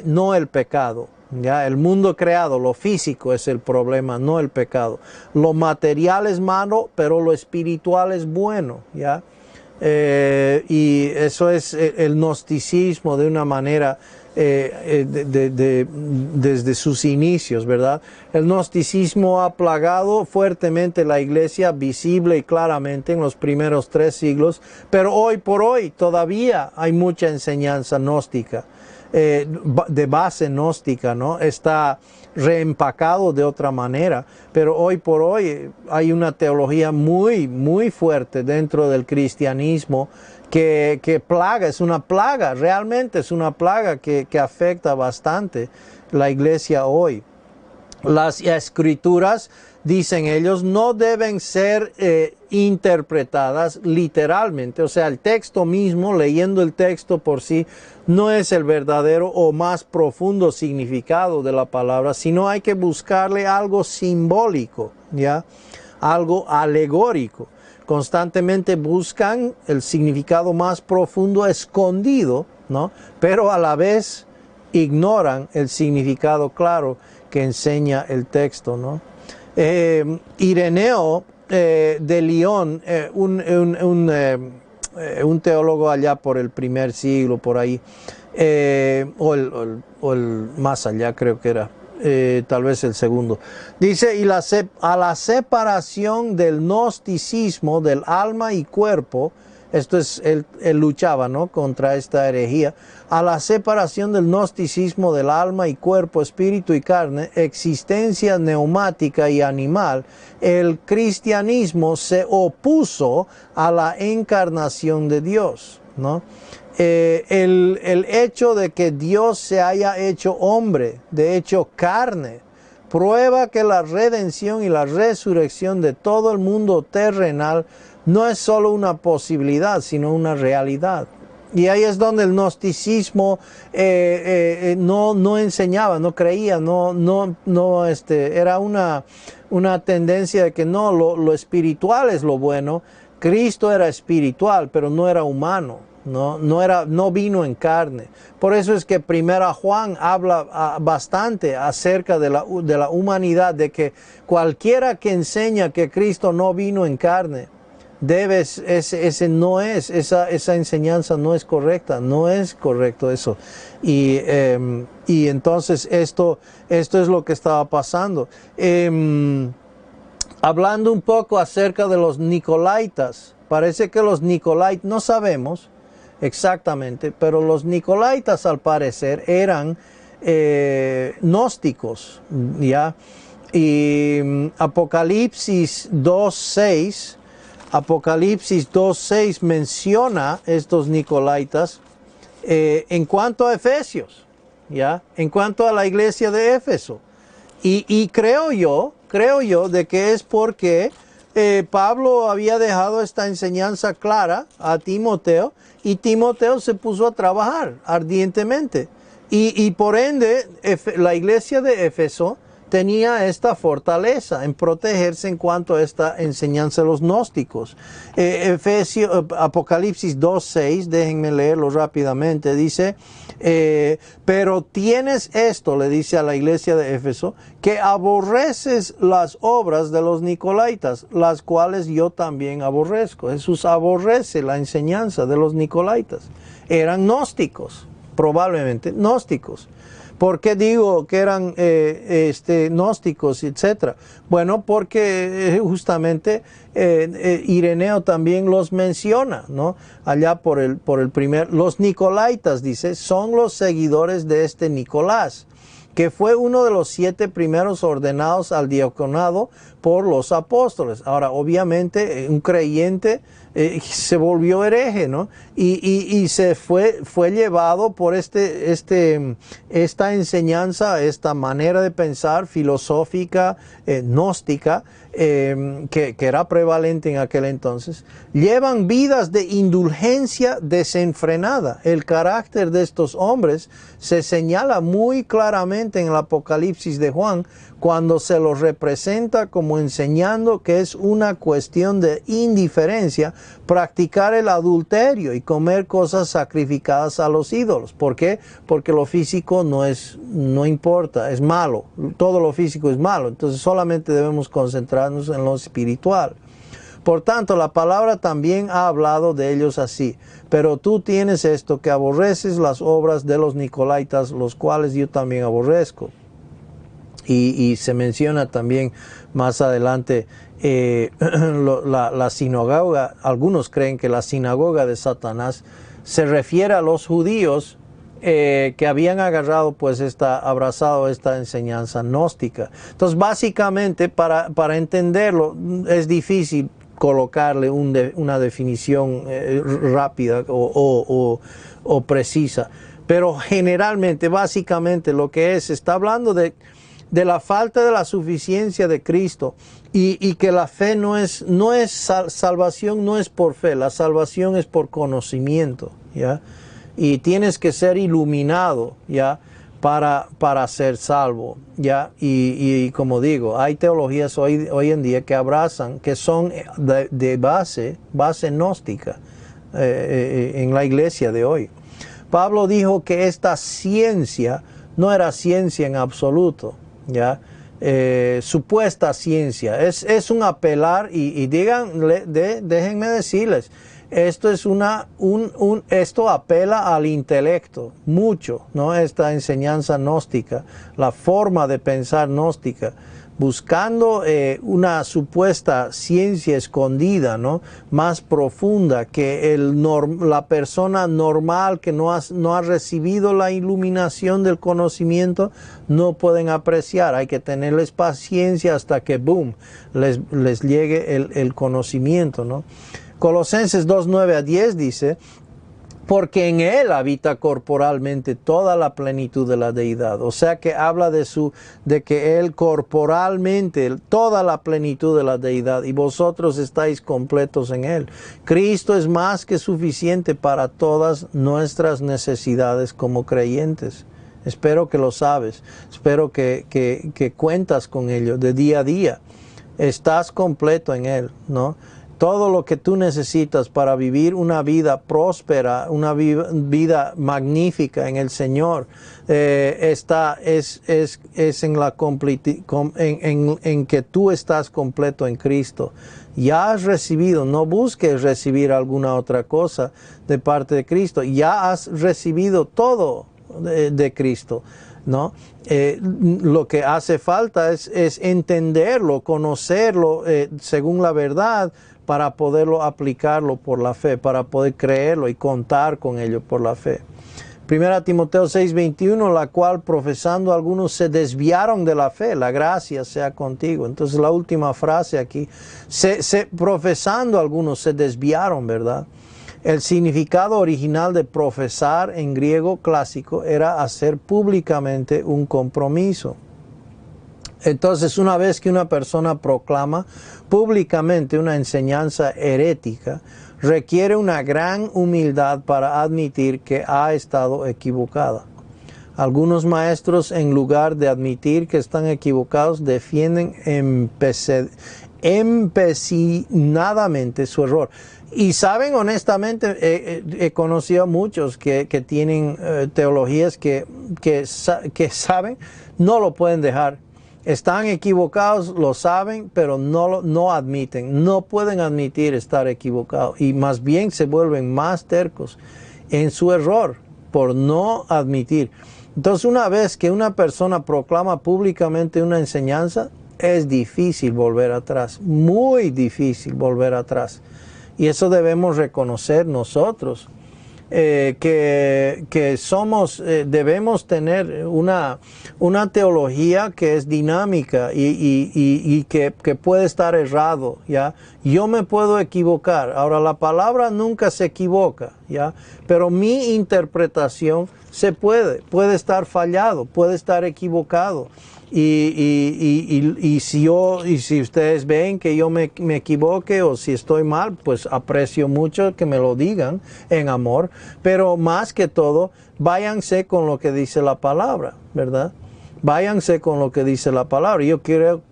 Speaker 2: No el pecado. Ya, el mundo creado, lo físico es el problema, no el pecado. Lo material es malo, pero lo espiritual es bueno, ¿ya? Y eso es el gnosticismo de una manera desde sus inicios, ¿verdad? El gnosticismo ha plagado fuertemente la iglesia, visible y claramente en los primeros 3 siglos, pero hoy por hoy todavía hay mucha enseñanza gnóstica. De base gnóstica, ¿no? Está reempacado de otra manera, pero hoy por hoy hay una teología muy, muy fuerte dentro del cristianismo que plaga, es una plaga, realmente es una plaga que afecta bastante la iglesia hoy. Las escrituras, dicen ellos, no deben ser interpretadas literalmente. O sea, el texto mismo, leyendo el texto por sí, no es el verdadero o más profundo significado de la palabra, sino hay que buscarle algo simbólico, ¿ya? Algo alegórico. Constantemente buscan el significado más profundo escondido, ¿no? Pero a la vez ignoran el significado claro que enseña el texto, ¿no? Ireneo de Lyon, un teólogo allá por el primer siglo, por ahí, o el más allá creo que era, tal vez el segundo. Dice, a la separación del gnosticismo del alma y cuerpo, esto es, él luchaba, ¿no?, contra esta herejía. A la separación del gnosticismo del alma y cuerpo, espíritu y carne, existencia neumática y animal, el cristianismo se opuso a la encarnación de Dios, ¿no? El hecho de que Dios se haya hecho hombre, de hecho carne, prueba que la redención y la resurrección de todo el mundo terrenal no es solo una posibilidad, sino una realidad. Y ahí es donde el gnosticismo no enseñaba, no creía, era una tendencia de que no, lo espiritual es lo bueno. Cristo era espiritual, pero no era humano. No vino en carne. Por eso es que Primera Juan habla bastante acerca de la humanidad, de que cualquiera que enseña que Cristo no vino en carne, esa enseñanza no es correcta, no es correcto eso. Y entonces esto es lo que estaba pasando. hablando un poco acerca de los Nicolaitas. Parece que los Nicolaitas, no sabemos exactamente, pero los Nicolaitas al parecer eran gnósticos, ¿ya? Y Apocalipsis 2.6 menciona estos Nicolaitas en cuanto a Efesios, ¿ya? En cuanto a la iglesia de Éfeso. Y creo yo de que es porque Pablo había dejado esta enseñanza clara a Timoteo y Timoteo se puso a trabajar ardientemente. Y por ende, la iglesia de Éfeso tenía esta fortaleza en protegerse en cuanto a esta enseñanza de los gnósticos. Apocalipsis 2.6, déjenme leerlo rápidamente, dice, pero tienes esto, le dice a la iglesia de Éfeso, que aborreces las obras de los Nicolaitas, las cuales yo también aborrezco. Jesús aborrece la enseñanza de los Nicolaitas. Eran gnósticos, probablemente gnósticos. ¿Por qué digo que eran gnósticos, etcétera? Bueno, porque justamente Ireneo también los menciona, ¿no? Allá por el primer, los Nicolaitas, dice, son los seguidores de este Nicolás, que fue uno de los 7 primeros ordenados al diaconado por los apóstoles. Ahora, obviamente, un creyente se volvió hereje, ¿no? Y se fue llevado por esta enseñanza, esta manera de pensar filosófica, gnóstica, que era prevalente en aquel entonces. Llevan vidas de indulgencia desenfrenada. El carácter de estos hombres se señala muy claramente en el Apocalipsis de Juan, cuando se los representa como enseñando que es una cuestión de indiferencia practicar el adulterio y comer cosas sacrificadas a los ídolos. ¿Por qué? Porque lo físico no importa, es malo. Todo lo físico es malo. Entonces solamente debemos concentrarnos en lo espiritual. Por tanto, la palabra también ha hablado de ellos así. Pero tú tienes esto, que aborreces las obras de los Nicolaitas, los cuales yo también aborrezco. Y se menciona también más adelante la sinagoga. Algunos creen que la sinagoga de Satanás se refiere a los judíos que habían agarrado, pues, abrazado esta enseñanza gnóstica. Entonces, básicamente, para entenderlo, es difícil colocarle una definición rápida o precisa. Pero generalmente, básicamente, lo que está hablando de la falta de la suficiencia de Cristo y que la fe salvación no es por fe, la salvación es por conocimiento, ¿ya? Y tienes que ser iluminado, ¿ya? Para ser salvo, ¿ya? Y como digo, hay teologías hoy en día que abrazan, que son de base gnóstica en la iglesia de hoy. Pablo dijo que esta ciencia no era ciencia en absoluto, ¿ya? Supuesta ciencia. Es un apelar y déjenme decirles, esto esto apela al intelecto mucho, ¿no? Esta enseñanza gnóstica, la forma de pensar gnóstica, buscando una supuesta ciencia escondida, ¿no? Más profunda que la persona normal que no ha recibido la iluminación del conocimiento no pueden apreciar. Hay que tenerles paciencia hasta que, boom, les llegue el conocimiento, ¿no? Colosenses 2:9-10 dice, porque en él habita corporalmente toda la plenitud de la deidad. O sea que habla de que él corporalmente, toda la plenitud de la deidad, y vosotros estáis completos en él. Cristo es más que suficiente para todas nuestras necesidades como creyentes. Espero que lo sabes. Espero que cuentas con ello de día a día. Estás completo en él, ¿no? Todo lo que tú necesitas para vivir una vida próspera, una vida magnífica en el Señor, es en que tú estás completo en Cristo. Ya has recibido, no busques recibir alguna otra cosa de parte de Cristo. Ya has recibido todo de Cristo. ¿no? Lo que hace falta es entenderlo, conocerlo según la verdad, para poderlo aplicarlo por la fe, para poder creerlo y contar con ello por la fe. 1 Timoteo 6:21, la cual profesando algunos se desviaron de la fe, la gracia sea contigo. Entonces la última frase aquí, profesando algunos se desviaron, ¿verdad? El significado original de profesar en griego clásico era hacer públicamente un compromiso. Entonces, una vez que una persona proclama públicamente una enseñanza herética, requiere una gran humildad para admitir que ha estado equivocada. Algunos maestros, en lugar de admitir que están equivocados, defienden empecinadamente su error. Y saben, honestamente, he conocido a muchos que tienen teologías que saben, no lo pueden dejar. Están equivocados, lo saben, pero no admiten, no pueden admitir estar equivocados. Y más bien se vuelven más tercos en su error por no admitir. Entonces, una vez que una persona proclama públicamente una enseñanza, es difícil volver atrás, muy difícil volver atrás. Y eso debemos reconocer nosotros, que somos, debemos tener una teología que es dinámica y que puede estar errado, ¿ya? Yo me puedo equivocar. Ahora, la palabra nunca se equivoca, ¿ya? Pero mi interpretación puede estar fallado, puede estar equivocado. Y si ustedes ven que yo me equivoque o si estoy mal, pues aprecio mucho que me lo digan en amor, pero más que todo, váyanse con lo que dice la palabra, ¿verdad? Váyanse con lo que dice la palabra. Yo quiero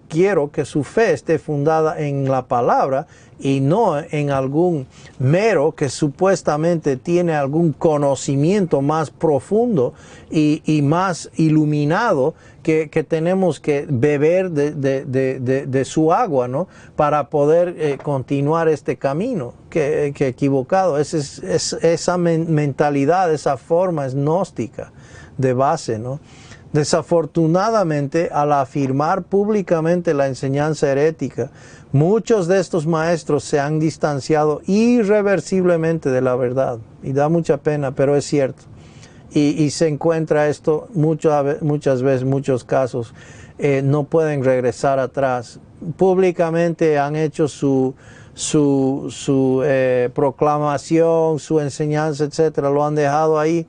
Speaker 2: que su fe esté fundada en la palabra y no en algún mero que supuestamente tiene algún conocimiento más profundo y más iluminado que tenemos que beber de su agua, ¿no? Para poder continuar este camino que equivocado. Esa mentalidad, esa forma es gnóstica de base, ¿no? Desafortunadamente, al afirmar públicamente la enseñanza herética, muchos de estos maestros se han distanciado irreversiblemente de la verdad. Y da mucha pena, pero es cierto. Y se encuentra esto muchas veces, muchos casos, no pueden regresar atrás. Públicamente han hecho su proclamación, su enseñanza, etcétera, lo han dejado ahí,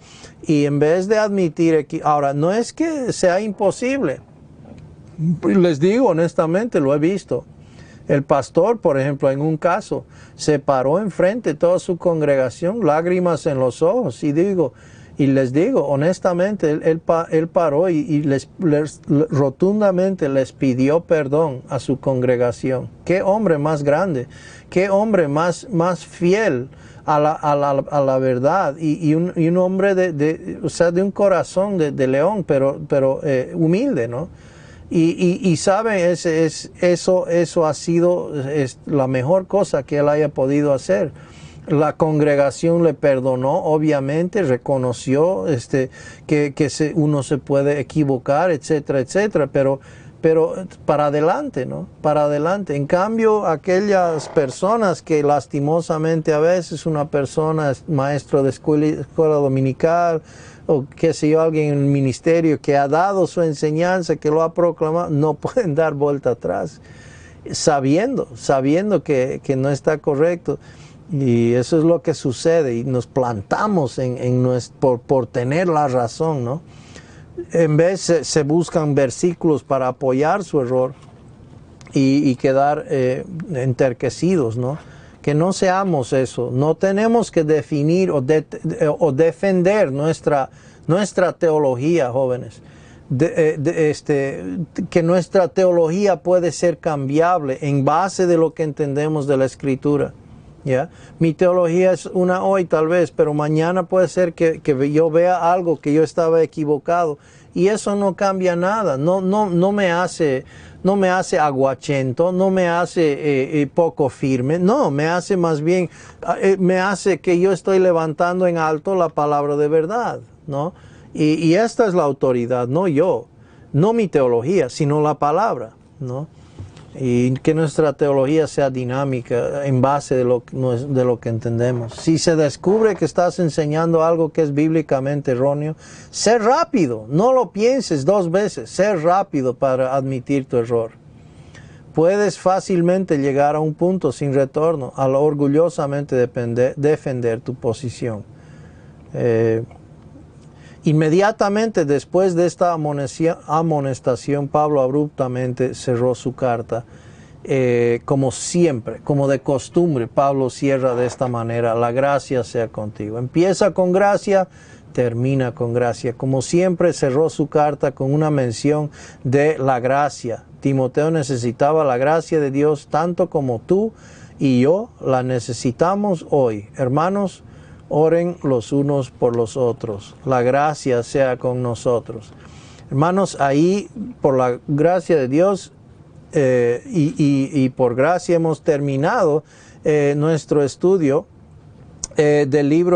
Speaker 2: y en vez de admitir, ahora no es que sea imposible, les digo honestamente, lo he visto. El pastor, por ejemplo, en un caso, se paró enfrente de toda su congregación, lágrimas en los ojos, y les digo honestamente, él paró y rotundamente les pidió perdón a su congregación. Qué hombre más grande, qué hombre más fiel a la verdad, y un hombre de un corazón de león, pero humilde, ¿no? Y saben, eso ha sido la mejor cosa que él haya podido hacer. La congregación le perdonó, obviamente, reconoció que uno se puede equivocar, etcétera, etcétera, pero para adelante, ¿no? Para adelante. En cambio, aquellas personas que lastimosamente a veces una persona es maestro de escuela dominical, o qué sé yo, alguien en el ministerio que ha dado su enseñanza, que lo ha proclamado, no pueden dar vuelta atrás, sabiendo que no está correcto. Y eso es lo que sucede, y nos plantamos por tener la razón, ¿no? En vez se buscan versículos para apoyar su error y quedar enterquecidos, ¿no? Que no seamos eso. No tenemos que definir o defender nuestra teología, jóvenes. Que nuestra teología puede ser cambiable en base de lo que entendemos de la Escritura. ¿Ya? Mi teología es una hoy tal vez, pero mañana puede ser que yo vea algo que yo estaba equivocado, y eso no cambia nada, no me hace aguachento, no me hace poco firme, no, me hace más bien, me hace que yo estoy levantando en alto la palabra de verdad, ¿no? Y esta es la autoridad, no yo, no mi teología, sino la palabra, ¿no? Y que nuestra teología sea dinámica en base de lo que entendemos. Si se descubre que estás enseñando algo que es bíblicamente erróneo, sé rápido, no lo pienses 2 veces, sé rápido para admitir tu error. Puedes fácilmente llegar a un punto sin retorno al orgullosamente defender tu posición. Inmediatamente después de esta amonestación, Pablo abruptamente cerró su carta. Como siempre, como de costumbre, Pablo cierra de esta manera: la gracia sea contigo. Empieza con gracia, termina con gracia. Como siempre, cerró su carta con una mención de la gracia. Timoteo necesitaba la gracia de Dios tanto como tú y yo la necesitamos hoy. Hermanos, oren los unos por los otros. La gracia sea con nosotros. Hermanos, ahí por la gracia de Dios y por gracia hemos terminado nuestro estudio del libro